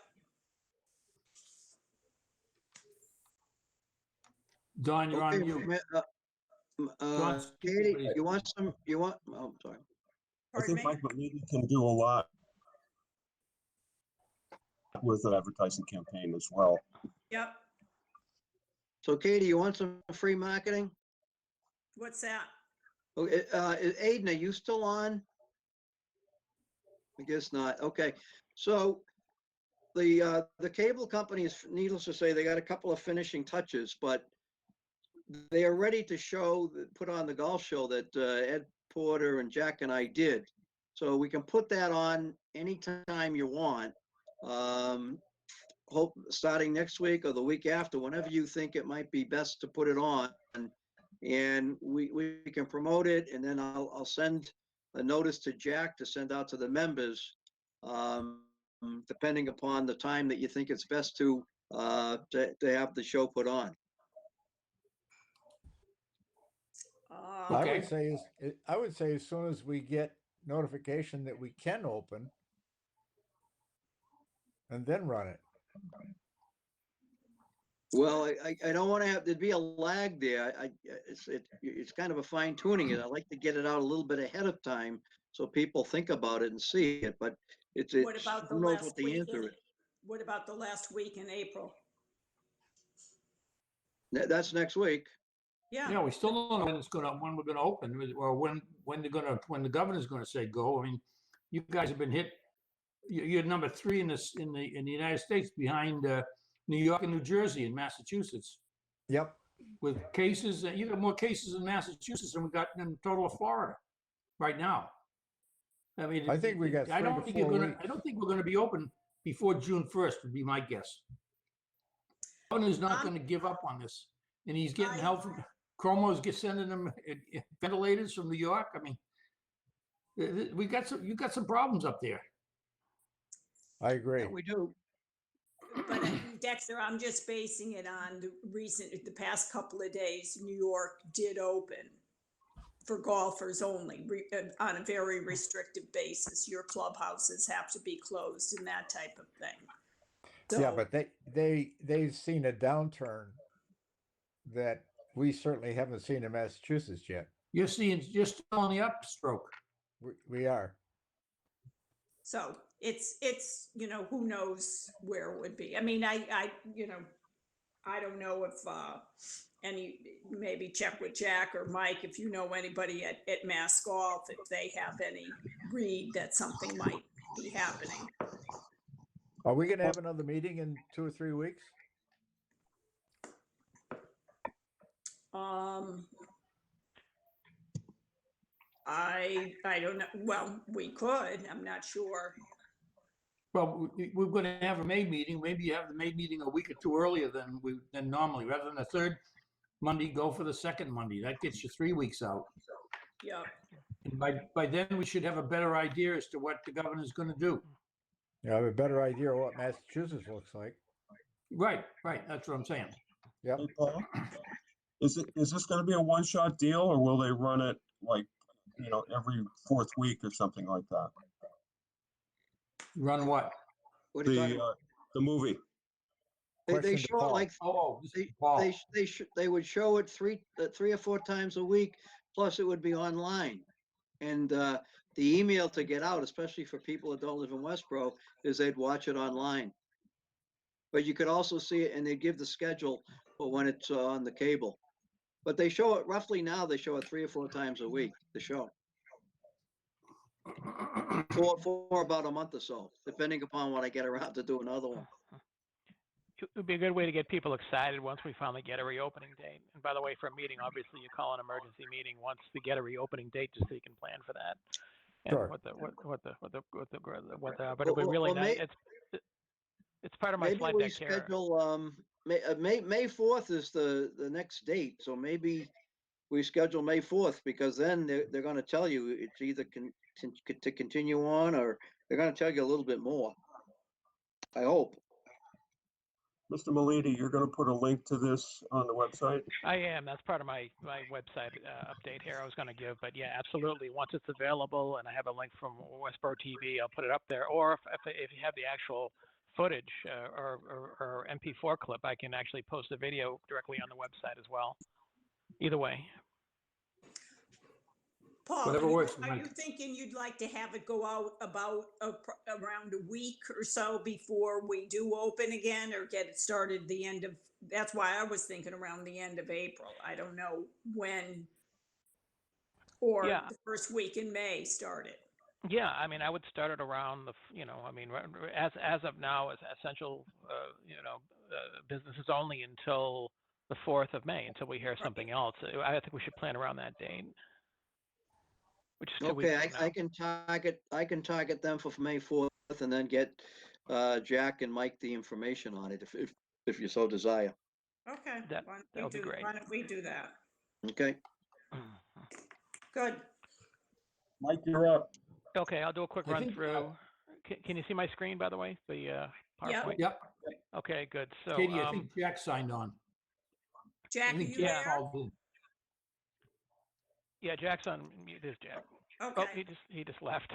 Don, you're on Okay, mute. John's- Katie, oh, sorry. I Pardon think me? Mike maybe can do a lot with an advertising campaign as well. Yep. So Katie, you want some free marketing? What's that? Okay, Aiden, are you still on? I guess not. Okay, so the cable companies, needless to say, they got a couple of finishing touches, but they are ready to put on the golf show that Ed Porter and Jack and I did. So we can put that on anytime you want. Hope starting next week or the week after, whenever you think it might be best to put it on, and we can promote it, and then I'll send a notice to Jack to send out to the members, depending upon the time that you think it's best to have the show put on. I Okay. would say as soon as we get notification that we can open, and then run it. Well, I don't want to there'd be a lag there. It's kind of a fine tuning it. I like to get it out a little bit ahead of time so people think about it and see it, but it's What about the who knows last what the week? answer is. What about the last week in April? That's next week. Yeah, we still don't know when we're gonna open, or when the governor's gonna say go. I mean, you guys have been hit. You're number 3 in the United States, behind New York and New Jersey and Massachusetts, Yep. with cases. You got more cases in Massachusetts than we got in total of Florida right now. I mean, I think we got 3 I to don't think 4 you're gonna. weeks. I don't think we're gonna be open before June 1st. Would be my guess. The governor's not gonna give up on this, and he's getting help from Cuomo's sending them ventilators from New York. I mean, you got some problems up there. I agree. Yeah, we do. But Dexter, I'm just basing it on the past couple of days. New York did open for golfers only, on a very restrictive basis. Your clubhouses have to be closed and that type of thing. So, Yeah, but they've seen a downturn that we certainly haven't seen in Massachusetts yet. You're still on the upstroke. We are. so it's who knows where it would be. I mean, I don't know if maybe check with Jack or Mike if you know anybody at Mass Golf, if they have any read that something might be happening. Are we going to have another meeting in 2 or 3 weeks? I don't know. Well, we could. I'm not sure. Well, we're going to have a May meeting. Maybe you have the May meeting a week or two earlier than normally. Rather than the third Monday, go for the second Monday. That gets you 3 weeks out. Yeah. And by then, we should have a better idea as to what the governor's going to do. You have a better idea of what Massachusetts looks like. Right. That's what I'm saying. Yep. Hey, Paul, is this going to be a one-shot deal, or will they run it like, every fourth week or something like that? Run what? What are you talking about? The movie. They Question to show it Paul. like, This is Paul. they would show it three or four times a week, plus it would be online. And the email to get out, especially for people that don't live in Westborough, is they'd watch it online. But you could also see it, and they give the schedule for when it's on the cable. But they show it roughly now, they show it 3 or 4 times a week, the show. For about a month or so, depending upon when I get around to do another one. It would be a good way to get people excited once we finally get a reopening date. And by the way, for a meeting, obviously you call an emergency meeting once we get a reopening date, just so you can plan for that. And Sure. but it'd be really Well, nice. It's part of my Maybe slide we deck here. schedule, May 4th is the next date, so maybe we schedule May 4th, because then they're gonna tell you it's either to continue on, or they're gonna tell you a little bit more. I hope. Mr. Malidi, you're going to put a link to this on the website? I am. That's part of my website update here I was going to give. But yeah, absolutely. Once it's available and I have a link from Westborough TV, I'll put it up there. Or if you have the actual footage or MP4 clip, I can actually post a video directly on the website as well. Either way. Paul, Whatever works, are you Mike. thinking you'd like to have it go out about around a week or so before we do open again, or get it started the end of, that's why I was thinking around the end of April. I don't know when, or Yeah. the first week in May started. Yeah, I mean, I would start it around as of now, as essential, businesses only until the 4th of May, until we hear something else. I think we should plan around that date. Which is 2 weeks Okay, from now. I can target them for May 4th, and then get Jack and Mike the information on it, if you so desire. Okay. That would be great. Why don't we do that? Okay. Good. Mike, you're up. Okay, I'll do a quick I run think, through. Can you see my screen, by the way? The PowerPoint? Yep. Okay, good. So, Katie, I think Jack signed on. Jack, I are think you Jack there? called in. yeah, Jack's on mute. There's Jack. Oh, Okay. he just left.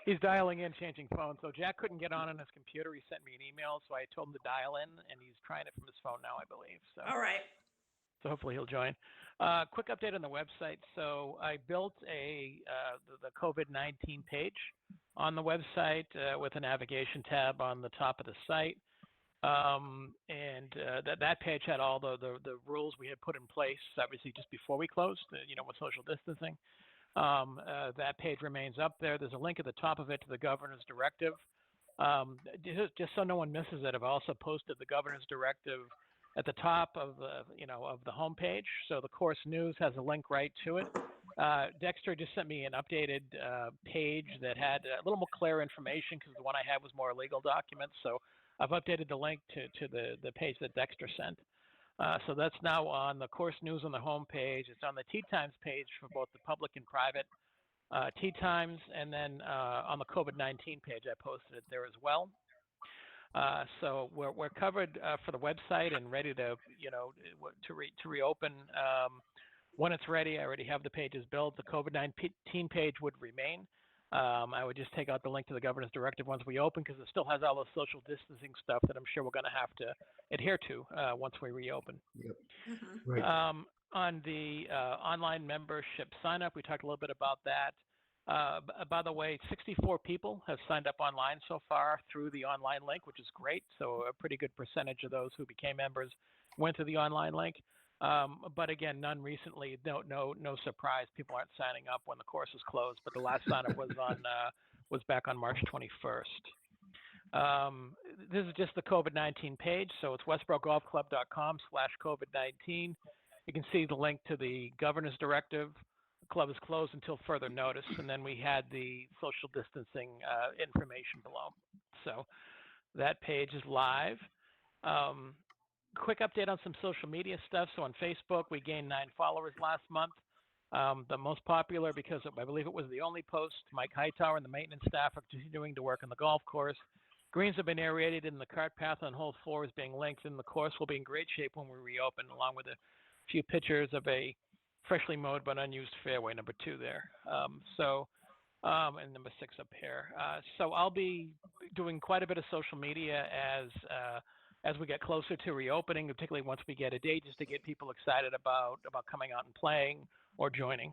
He's dialing in, changing phones. So Jack couldn't get on his computer. He sent me an email, so I told him to dial in, and he's trying it from his phone now, I believe. So. All right. So hopefully he'll join. Quick update on the website. So I built the COVID-19 page on the website with a navigation tab on the top of the site. That page had all the rules we had put in place, obviously just before we closed, with social distancing. That page remains up there. There's a link at the top of it to the governor's directive. Just so no one misses it, I've also posted the governor's directive at the top of the homepage. So the course news has a link right to it. Dexter just sent me an updated page that had a little more clear information, because the one I had was more legal documents. So I've updated the link to the page that Dexter sent. So that's now on the course news on the homepage. It's on the Tea Times page for both the public and private Tea Times, and then on the COVID-19 page, I posted it there as well. So we're covered for the website and ready to reopen when it's ready. I already have the pages built. The COVID-19 page would remain. I would just take out the link to the governor's directive once we open, because it still has all the social distancing stuff that I'm sure we're going to have to adhere to once we reopen. Yep. Mhm. Right. On the online membership sign up, we talked a little bit about that. By the way, 64 people have signed up online so far through the online link, which is great. So a pretty good percentage of those who became members went to the online link. But again, none recently. No surprise. People aren't signing up when the course is closed. But the last sign up was back on March 21st. This is just the COVID-19 page. So it's westboroughgolfclub.com/COVID-19. You can see the link to the governor's directive. The club is closed until further notice. And then we had the social distancing information below. So that page is live. Quick update on some social media stuff. So on Facebook, we gained 9 followers last month. The most popular, because I believe it was the only post, Mike Hightower and the maintenance staff are continuing to work on the golf course. Greens have been aerated and the cart path on hole 4 is being lengthened. The course will be in great shape when we reopen, along with a few pictures of a freshly mowed but unused fairway, number 2 there. And number 6 up here. So I'll be doing quite a bit of social media as we get closer to reopening, particularly once we get a date, just to get people excited about coming out and playing or joining.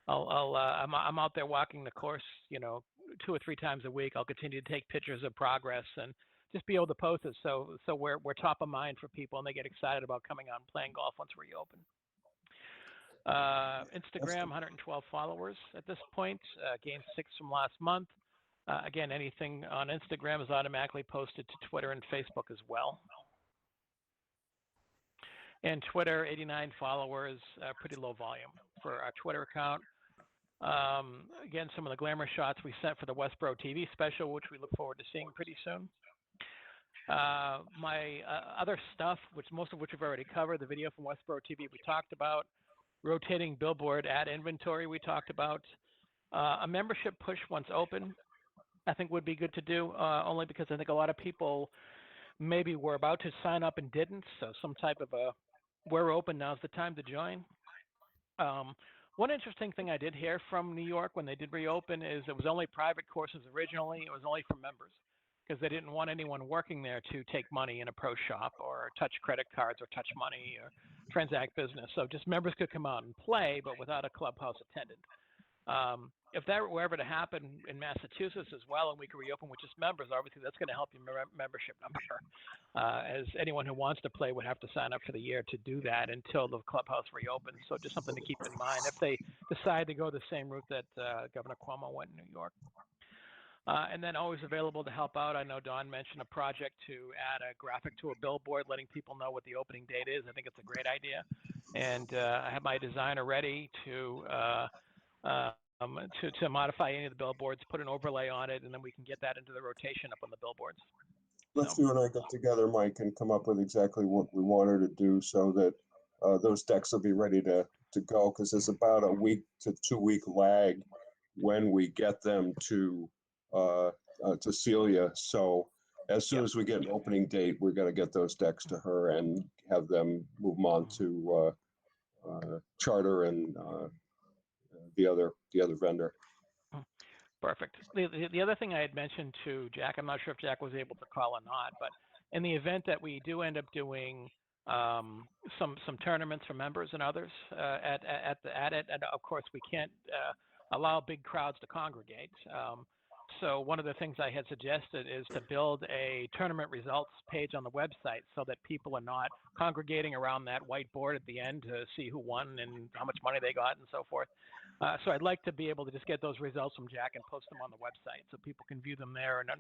I'm out there walking the course, 2 or 3 times a week. I'll continue to take pictures of progress and just be able to post it so we're top of mind for people and they get excited about coming out and playing golf once we reopen. Instagram, 112 followers at this point, gained 6 from last month. Again, anything on Instagram is automatically posted to Twitter and Facebook as well. And Twitter, 89 followers, pretty low volume for our Twitter account. Again, some of the glamour shots we sent for the Westborough TV special, which we look forward to seeing pretty soon. My other stuff, most of which we've already covered, the video from Westborough TV we talked about, rotating billboard ad inventory we talked about, a membership push once open, I think would be good to do, only because I think a lot of people maybe were about to sign up and didn't, so some type of we're open, now's the time to join. One interesting thing I did hear from New York when they did reopen is it was only private courses originally. It was only for members because they didn't want anyone working there to take money in a pro shop or touch credit cards or touch money or transact business. So just members could come out and play, but without a clubhouse attendant. If that were ever to happen in Massachusetts as well, and we could reopen with just members, obviously that's going to help your membership number, as anyone who wants to play would have to sign up for the year to do that until the clubhouse reopens. So just something to keep in mind if they decide to go the same route that Governor Cuomo went in New York. And then always available to help out. I know Don mentioned a project to add a graphic to a billboard, letting people know what the opening date is. I think it's a great idea. And I have my designer ready to modify any of the billboards, put an overlay on it, and then we can get that into the rotation up on the billboards. Let's you and I get together, Mike, and come up with exactly what we want her to do so that those decks will be ready to go, because there's about a week to 2 week lag when we get them to Celia. So as soon as we get an opening date, we're going to get those decks to her and have them move them on to Charter and the other vendor. Perfect. The other thing I had mentioned to Jack, I'm not sure if Jack was able to call or not, but in the event that we do end up doing some tournaments for members and others at it, and of course we can't allow big crowds to congregate. So one of the things I had suggested is to build a tournament results page on the website so that people are not congregating around that whiteboard at the end to see who won and how much money they got and so forth. So I'd like to be able to just get those results from Jack and post them on the website so people can view them there, and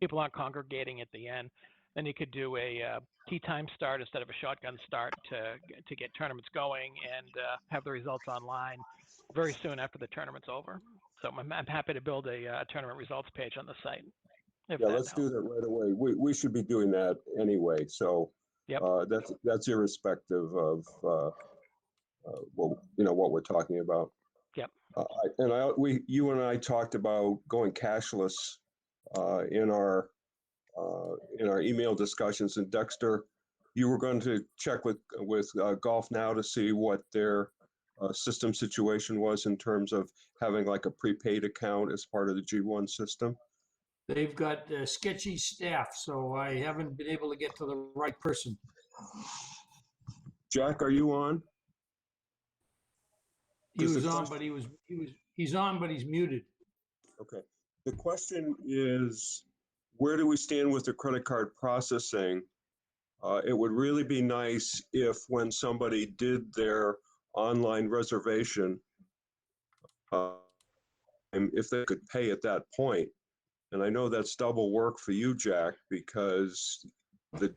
people aren't congregating at the end. Then you could do a tee time start instead of a shotgun start to get tournaments going, and have the results online very soon after the tournament's over. So I'm happy to build a tournament results page on the site. Yeah, let's do that right away. We should be doing that anyway. So yep. That's irrespective of what we're talking about. Yep. You and I talked about going cashless in our email discussions. And Dexter, you were going to check with Golf Now to see what their system situation was in terms of having like a prepaid account as part of the G1 system. They've got sketchy staff, so I haven't been able to get to the right person. Jack, are you on? He was on, but he's on, but he's muted. Okay. The question is, where do we stand with the credit card processing? It would really be nice if when somebody did their online reservation, if they could pay at that point. And I know that's double work for you, Jack, because the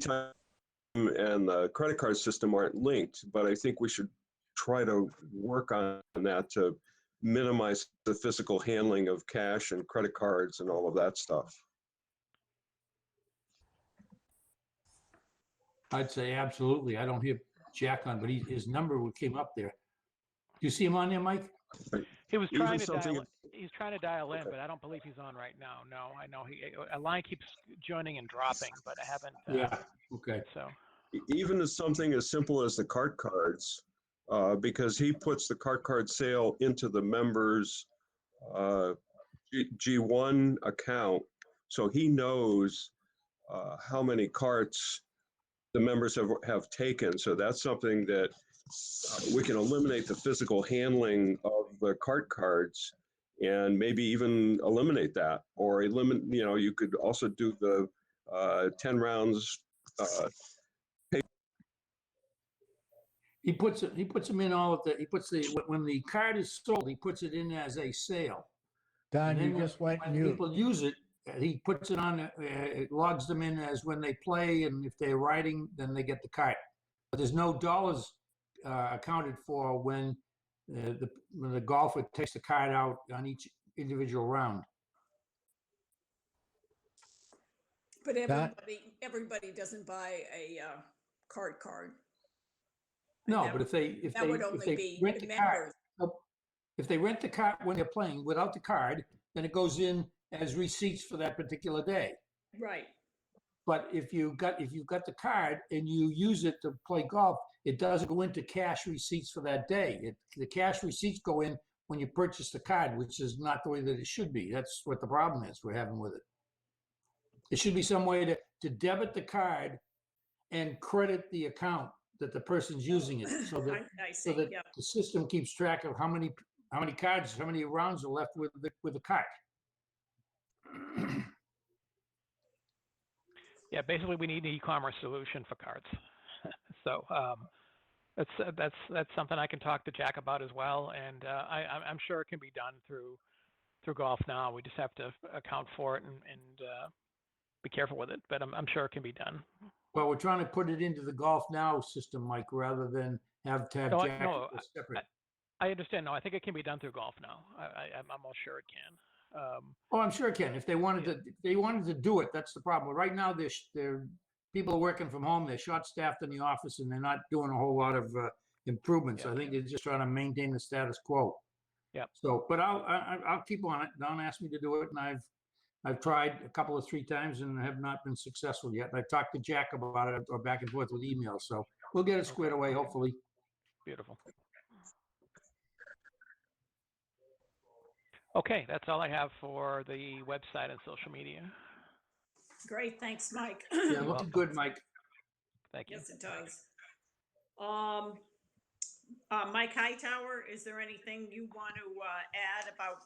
time and the credit card system aren't linked, but I think we should try to work on that to minimize the physical handling of cash and credit cards and all of that stuff. I'd say absolutely. I don't hear Jack on, but his number came up there. Do you see him on there, Mike? He was Even trying to something- dial. He's trying to dial in, but I don't believe he's on right now. No, I know a line keeps joining and dropping, but I haven't. Yeah, okay. So Even as something as simple as the cart cards, because he puts the cart card sale into the members' G1 account, so he knows how many carts the members have taken. So that's something that we can eliminate the physical handling of the cart cards and maybe even eliminate that, or eliminate, you could also do the 10 rounds. He puts them in all of the, when the card is sold, he puts it in as a sale. Don, And you then just went when mute. people use it, he puts it on, it logs them in as when they play, and if they're riding, then they get the card. But there's no dollars accounted for when the golfer takes the card out on each individual round. But That- everybody doesn't buy a card. No, that but if That would only they be rent the card, members. if they rent the card when they're playing without the card, then it goes in as receipts for that particular day. Right. But if you've got the card and you use it to play golf, it doesn't go into cash receipts for that day. The cash receipts go in when you purchase the card, which is not the way that it should be. That's what the problem is we're having with it. There should be some way to debit the card and credit the account that the person's using it, so that I see, yeah. the system keeps track of how many cards, how many rounds are left with the card. yeah, basically we need an e-commerce solution for cards. So that's something I can talk to Jack about as well, and I'm sure it can be done through Golf Now. We just have to account for it and be careful with it, but I'm sure it can be done. Well, we're trying to put it into the Golf Now system, Mike, rather than have Jack go separate. I understand. No, I think it can be done through Golf Now. I'm almost sure it can. Oh, I'm sure it can. If they wanted to do it, that's the problem. Right now, they're people are working from home. They're short-staffed in the office, and they're not doing a whole lot of improvements. Yeah. I think they're just trying to maintain the status quo. Yep. So, but I'll keep on it. Don asked me to do it, and I've tried a couple of 3 times and have not been successful yet. I've talked to Jack about it, or back and forth with emails. So we'll get it squared away, hopefully. Beautiful. Okay, that's all I have for the website and social media. Great, thanks, Mike. Yeah, looking welcome. good, Mike. Thank you. Yes, it does. Mike Hightower, is there anything you want to add about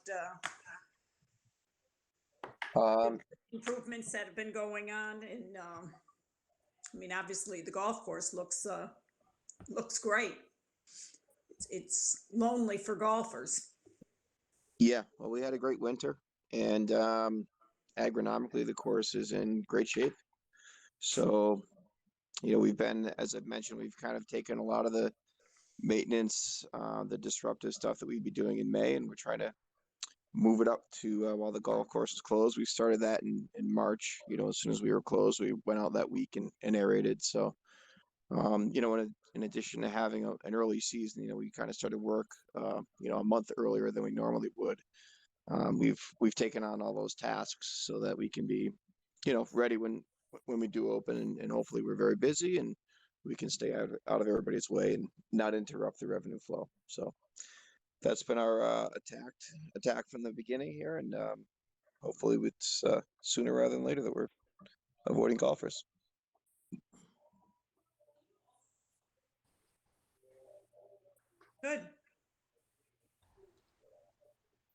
improvements that have been going on? And I mean, obviously, the golf course looks great. It's lonely for golfers. Yeah, well, we had a great winter, and agronomically, the course is in great shape. So, we've been, as I've mentioned, we've kind of taken a lot of the maintenance, the disruptive stuff that we'd be doing in May, and we're trying to move it up to while the golf course is closed. We started that in March. As soon as we were closed, we went out that week and aerated. So, in addition to having an early season, we kind of started work, a month earlier than we normally would. We've taken on all those tasks so that we can be, ready when we do open, and hopefully we're very busy and we can stay out of everybody's way and not interrupt the revenue flow. So that's been our attack from the beginning here, and hopefully it's sooner rather than later that we're avoiding golfers. Good.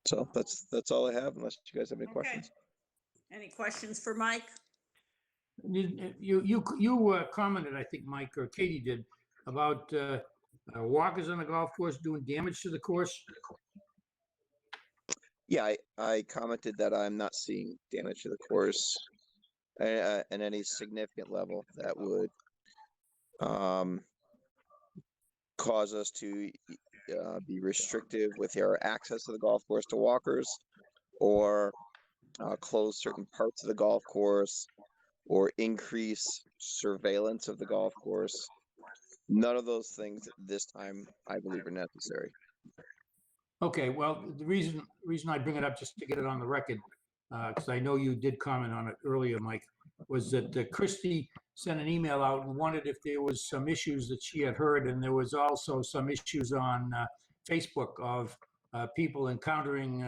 So that's all I have, unless you guys have any Okay. questions. Any questions for Mike? You commented, I think Mike or Katie did, about walkers on the golf course doing damage to the course. Yeah, I commented that I'm not seeing damage to the course at any significant level that would cause us to be restrictive with our access to the golf course to walkers, or close certain parts of the golf course, or increase surveillance of the golf course. None of those things at this time, I believe, are necessary. Okay, well, the reason I bring it up, just to get it on the record, because I know you did comment on it earlier, Mike, was that Christie sent an email out and wondered if there was some issues that she had heard, and there was also some issues on Facebook of people encountering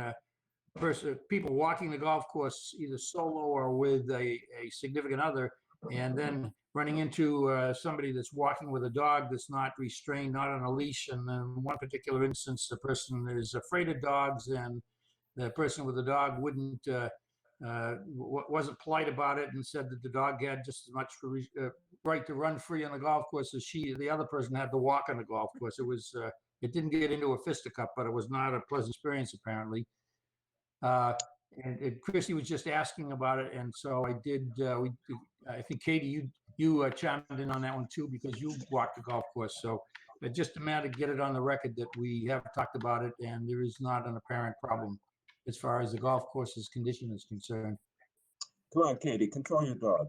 people walking the golf course either solo or with a significant other, and then running into somebody that's walking with a dog that's not restrained, not on a leash. And in one particular instance, the person is afraid of dogs, and the person with the dog wasn't polite about it, and said that the dog had just as much right to run free on the golf course as the other person had to walk on the golf course. It didn't get into a fisticuff, but it was not a pleasant experience, apparently. And Christy was just asking about it, and so I did. I think Katie, you chimed in on that one too, because you walked the golf course. So just a matter to get it on the record that we have talked about it, and there is not an apparent problem as far as the golf course's condition is concerned. Come on, Katie, control your dog.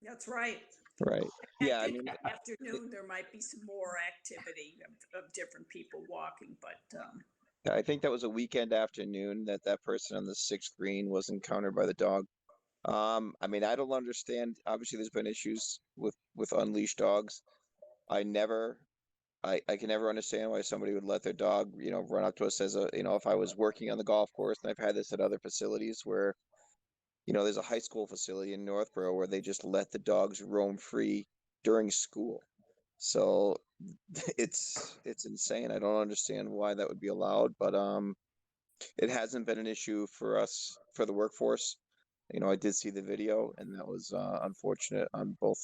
That's right. Right. Yeah, I mean, afternoon, there might be some more activity of different people walking, but I think that was a weekend afternoon that person on the 6th green was encountered by the dog. I mean, I don't understand. Obviously, there's been issues with unleashed dogs. I can never understand why somebody would let their dog, run up to us as if I was working on the golf course, and I've had this at other facilities where, there's a high school facility in Northborough where they just let the dogs roam free during school. So it's insane. I don't understand why that would be allowed, but it hasn't been an issue for us, for the workforce. I did see the video, and that was unfortunate on both,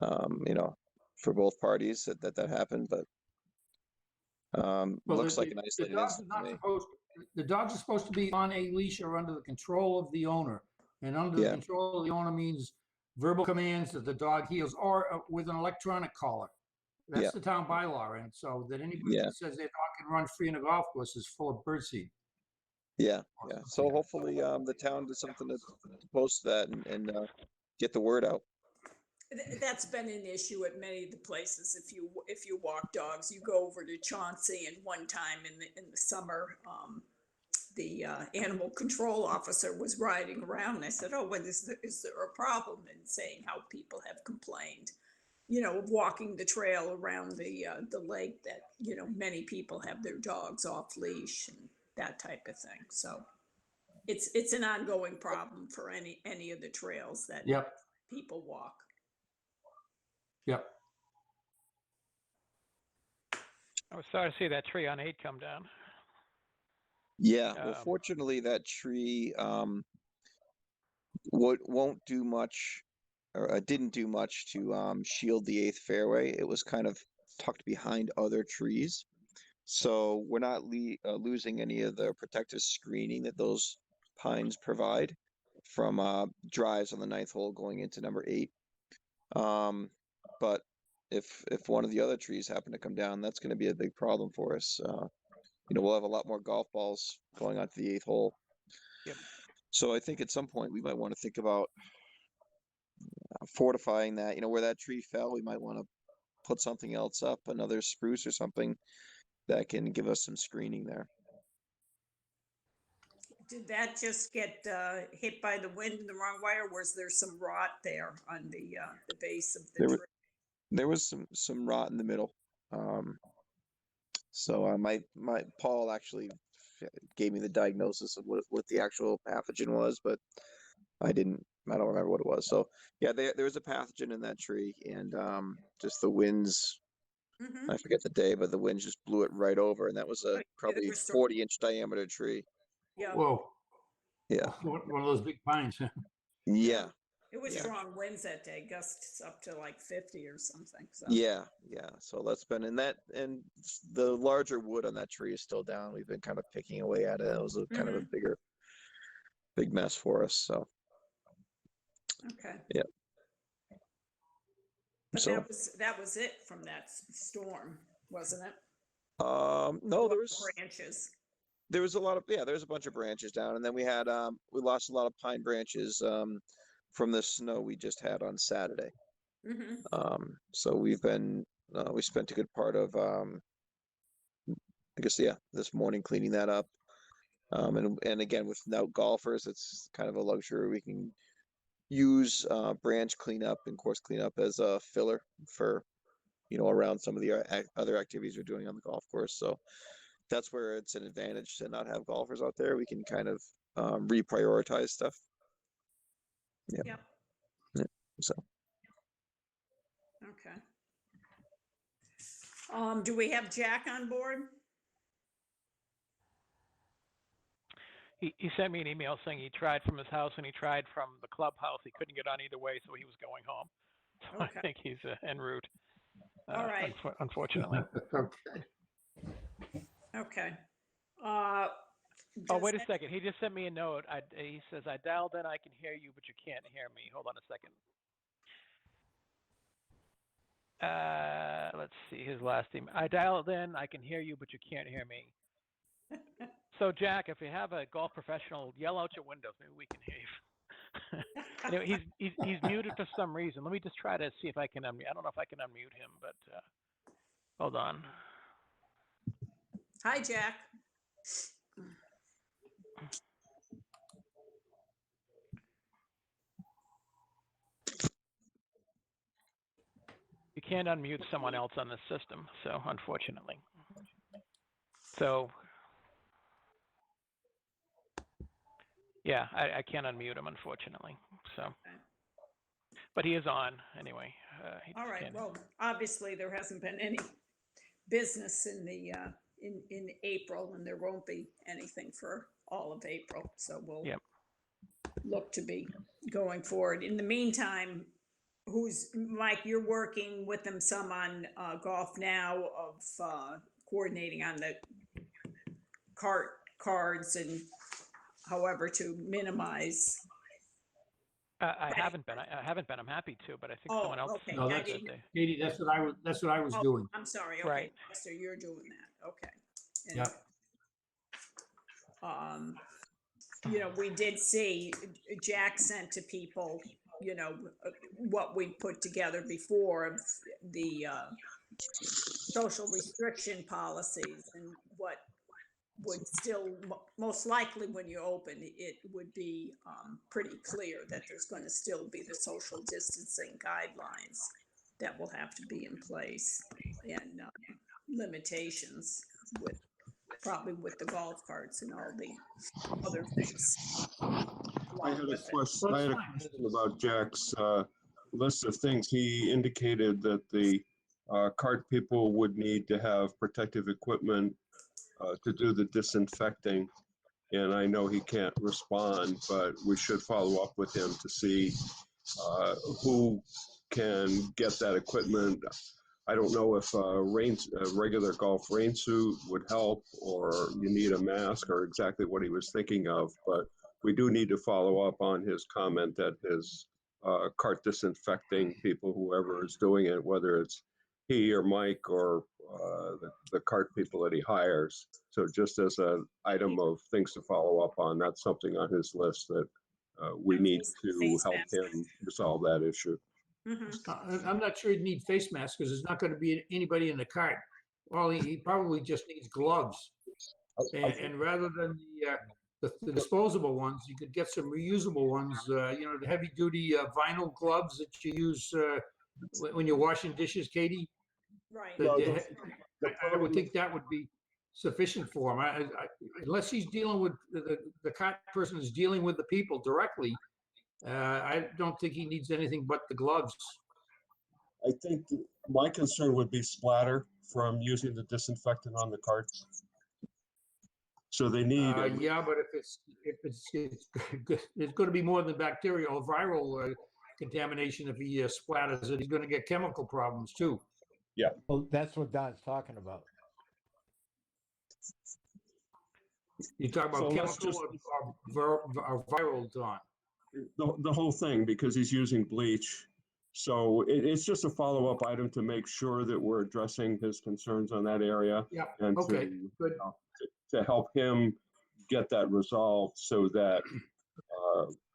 for both parties that happened, but looks like an isolated incident to me. The dogs are supposed to be on a leash or under the control of the owner, and under the control of the owner means verbal commands that the dog heels, or with an electronic collar. That's the town bylaw, and so that anybody that says their dog can run free in a golf course is full of birdseed. Yeah. So hopefully the town does something to post that and get the word out. that's been an issue at many of the places. If you walk dogs, you go over to Chauncey, and one time in the summer, the animal control officer was riding around, and I said, "Oh, well, is there a problem?" And saying how people have complained, walking the trail around the lake, that many people have their dogs off leash and that type of thing. So it's an ongoing problem for any of the trails that people walk. Yep. I was sorry to see that tree on 8 come down. Yeah, well, fortunately, that tree won't do much, or didn't do much to shield the 8th fairway. It was kind of tucked behind other trees, so we're not losing any of the protective screening that those pines provide from drives on the 9th hole going into number 8. But if one of the other trees happen to come down, that's going to be a big problem for us. We'll have a lot more golf balls going onto the 8th hole. Yep. So I think at some point we might want to think about fortifying that. Where that tree fell, we might want to put something else up, another spruce or something that can give us some screening there. Did that just get hit by the wind in the wrong way, or was there some rot there on the base of the tree? There was some rot in the middle. So my Paul actually gave me the diagnosis of what the actual pathogen was, but I don't remember what it was. So yeah, there was a pathogen in that tree, and just the winds. I forget the day, but the winds just blew it right over, and that was a probably 40-inch diameter tree. Yeah. Whoa. Yeah. One of those big pines. Yeah. It was strong winds that day, gusts up to like 50 or something. So. Yeah. So that's been and the larger wood on that tree is still down. We've been kind of picking away at it. It was kind of a big mess for us. So. Okay. Yeah. But so that was it from that storm, wasn't it? No, Branches. there was a lot of, yeah, there was a bunch of branches down, and then we had we lost a lot of pine branches from the snow we just had on Saturday. Mhm. So we've been we spent a good part of I guess, yeah, this morning cleaning that up. And again, without golfers, it's kind of a luxury. We can use branch cleanup and course cleanup as a filler for, around some of the other activities we're doing on the golf course. So that's where it's an advantage to not have golfers out there. We can kind of reprioritize stuff. Yeah. Yep. Yeah. So Okay. Do we have Jack on board? He sent me an email saying he tried from his house and he tried from the clubhouse. He couldn't get on either way, so he was going home. So Okay. I think he's en route. All right. Unfortunately. Okay. Okay. Oh, Does wait a that- second. He just sent me a note. He says, I dialed in, I can hear you, but you can't hear me. Hold on a second. Let's see his last email. I dialed in, I can hear you, but you can't hear me. So, Jack, if you have a golf professional, yell out your windows. Maybe we can hear you. Anyway, he's muted for some reason. Let me just try to see if I can unmute. I don't know if I can unmute him, but hold on. Hi, Jack. You can't unmute someone else on the system, so unfortunately. So, yeah, I can't unmute him, unfortunately. So, but he is on anyway. He All just right. can't- Well, obviously there hasn't been any business in the in April, and there won't be anything for all of April. So we'll Yep. look to be going forward. In the meantime, Mike, you're working with them some on Golf Now of coordinating on the cards and however to minimize. I haven't been. I haven't been. I'm happy to, but I think Oh, someone else. okay. No, I that's- didn't- they- Katie, that's what I was Oh, doing. I'm sorry. Okay, Right. Dexter, you're doing that. Okay. And, Yep. We did see Jack sent to people, what we put together before of the social restriction policies and what would still, most likely when you open, it would be pretty clear that there's going to still be the social distancing guidelines that will have to be in place and limitations probably with the golf carts and all the other things. I had a with it. question, Well, I had a it's fine. question about Jack's list of things. He indicated that the cart people would need to have protective equipment to do the disinfecting. And I know he can't respond, but we should follow up with him to see who can get that equipment. I don't know if a regular golf rain suit would help, or you need a mask, or exactly what he was thinking of. But we do need to follow up on his comment that his cart disinfecting people, whoever is doing it, whether it's he or Mike or the cart people that he hires. So just as an item of things to follow up on, that's something on his list that we need to Face help mask. him resolve that issue. Mhm. I'm not sure he'd need face masks because there's not going to be anybody in the cart. Well, he probably just needs gloves. And rather than the disposable ones, you could get some reusable ones, the heavy duty vinyl gloves that you use when you're washing dishes, Katie. Right. I would think that would be sufficient for him. Unless he's dealing with, the cart person is dealing with the people directly, I don't think he needs anything but the gloves. I think my concern would be splatter from using the disinfectant on the carts. So they need, Yeah, but it's going to be more than bacterial or viral contamination if he splatters it. He's going to get chemical problems too. Well, that's what Don's talking about. You talk So about let's chemical just- or viral, Don. the whole thing, because he's using bleach So it's just a follow-up item to make sure that we're addressing his concerns on that area Yeah, and okay, good. to help him get that resolved so that,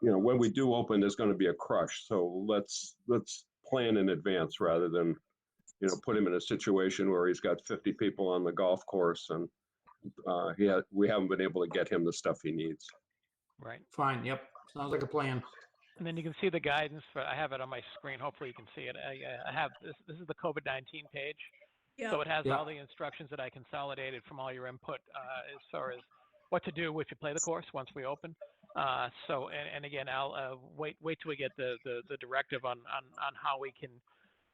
when we do open, there's going to be a crush. So let's plan in advance rather than, put him in a situation where he's got 50 people on the golf course and we haven't been able to get him the stuff he needs. Right. Fine, yep, sounds like a plan. And then you can see the guidance for, I have it on my screen. Hopefully you can see it. I have this. This is the COVID-19 page. Yeah. So it has Yeah. all the instructions that I consolidated from all your input as far as what to do if you play the course once we open. And again, I'll wait till we get the directive on how we can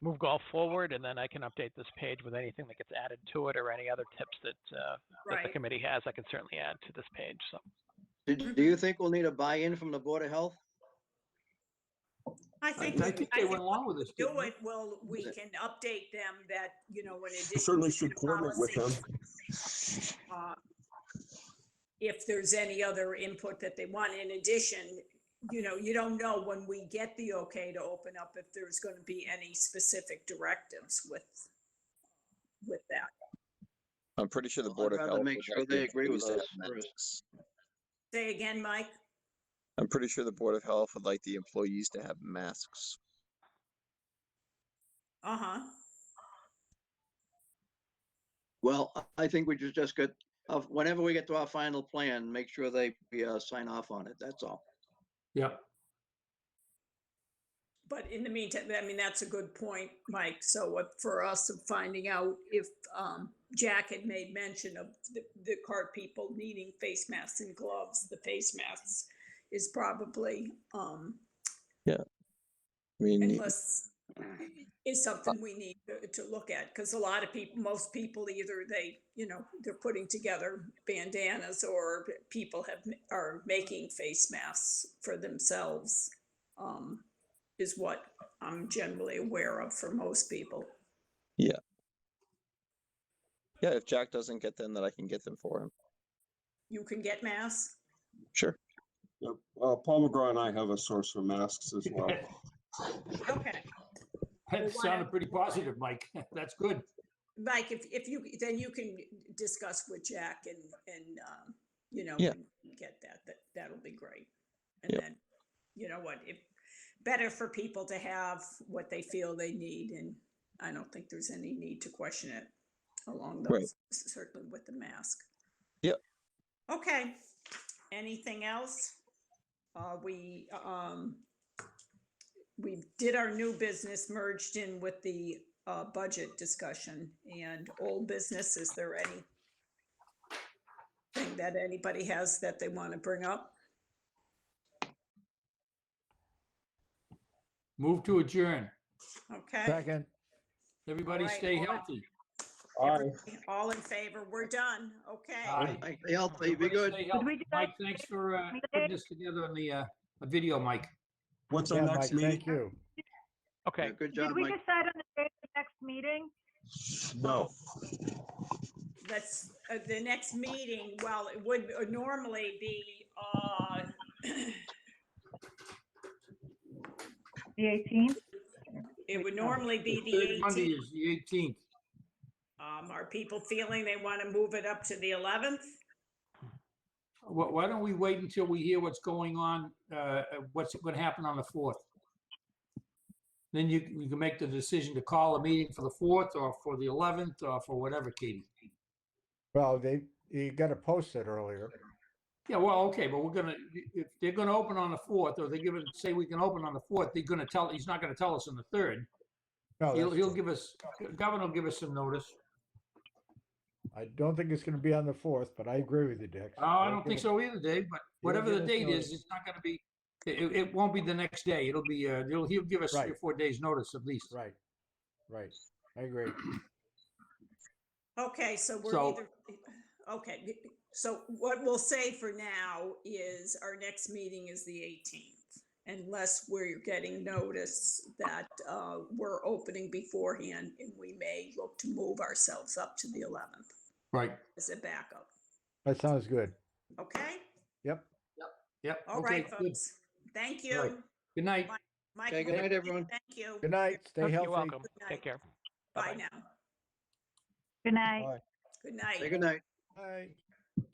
move golf forward, and then I can update this page with anything that gets added to it or any other tips that the Right. committee has. I can certainly add to this page. So. Do you think we'll need a buy-in from the Board of Health? I I think, think they went along with this. do didn't they? it, we can update them that, in addition. Certainly to should the coordinate with policy, if there's any other input that they want. In addition, you don't know when we get the okay to open up if there's going to be any specific directives with that. I'm pretty sure the I'd Board of rather Health make would sure like they the agree with employees to us have first. masks. Say again, Mike? I'm pretty sure the Board of Health would like the employees to have masks. Uh-huh. Well, I think we should just get, whenever we get to our final plan, make sure they sign off on it. That's all. Yep, But in the meantime, I mean, that's a good point, Mike. So for us of finding out if Jack had made mention of the cart people needing face masks and gloves, the face masks is probably, I mean, unless is something we need to look at, because a lot of people, most people either they're putting together bandanas or people are making face masks for themselves. Is what I'm generally aware of for most people. yeah, if Jack doesn't get them, then I can get them for him. You can get masks? Sure. Yep. Paul McGraw and I have a source for masks as well. Okay. that sounded pretty positive, Mike. That's good. Mike, if you, then you can discuss with Jack and Yeah. get that'll be great. And Yep. then, if better for people to have what they feel they need. And I don't think there's any need to question it along those, Right. certainly with the mask. Yep. Okay. Anything else? We did our new business merged in with the budget discussion and old business. Is there anything that anybody has that they want to bring up? Move to adjourn. Okay. Second. Everybody All right, stay all right. healthy. All in favor? We're done. Okay. Aye. Stay healthy, be Everybody good. stay healthy. we do Mike, thanks for putting this together on the video, Mike. What's our Yeah, next Mike, meeting? thank you. Okay. Yeah, good Did job, we Mike. decide on the date of the next meeting? No. Let's, the next meeting, well, it would normally be, The 18th? it would normally be The the third Monday 18th. is the 18th. Are people feeling they want to move it up to the 11th? Why don't we wait until we hear what's going on, what's going to happen on the 4th? Then you can make the decision to call a meeting for the 4th or for the 11th or for whatever, Katie. Well, you got to post it earlier. Yeah, well, okay, but if they're gonna open on the 4th, or say we can open on the 4th, he's not gonna tell us on the 3rd. No, He'll that's true. give us, Governor will give us some notice. I don't think it's going to be on the 4th, but I agree with you, Dick. Oh, I don't think so either, Dave, but whatever the give us date is, notice. it's not gonna be, it won't be the next day. It'll be, he'll give us 3 or Right. 4 days notice at least. Right, right. I agree. Okay, so we're So- either, okay, so what we'll say for now is our next meeting is the 18th. Unless we're getting notice that we're opening beforehand, and we may look to move ourselves up to the 11th Right, as a backup. That sounds good. Okay? Yep. yep, All okay, right, good. folks. Thank All right. you. Good night. Bye. Mike, Okay, good night, everyone. Thank you. Good night, stay You're healthy. welcome. Good Take night. care. Bye Bye-bye. now. Good night. Bye. Good Say night. good night. Bye.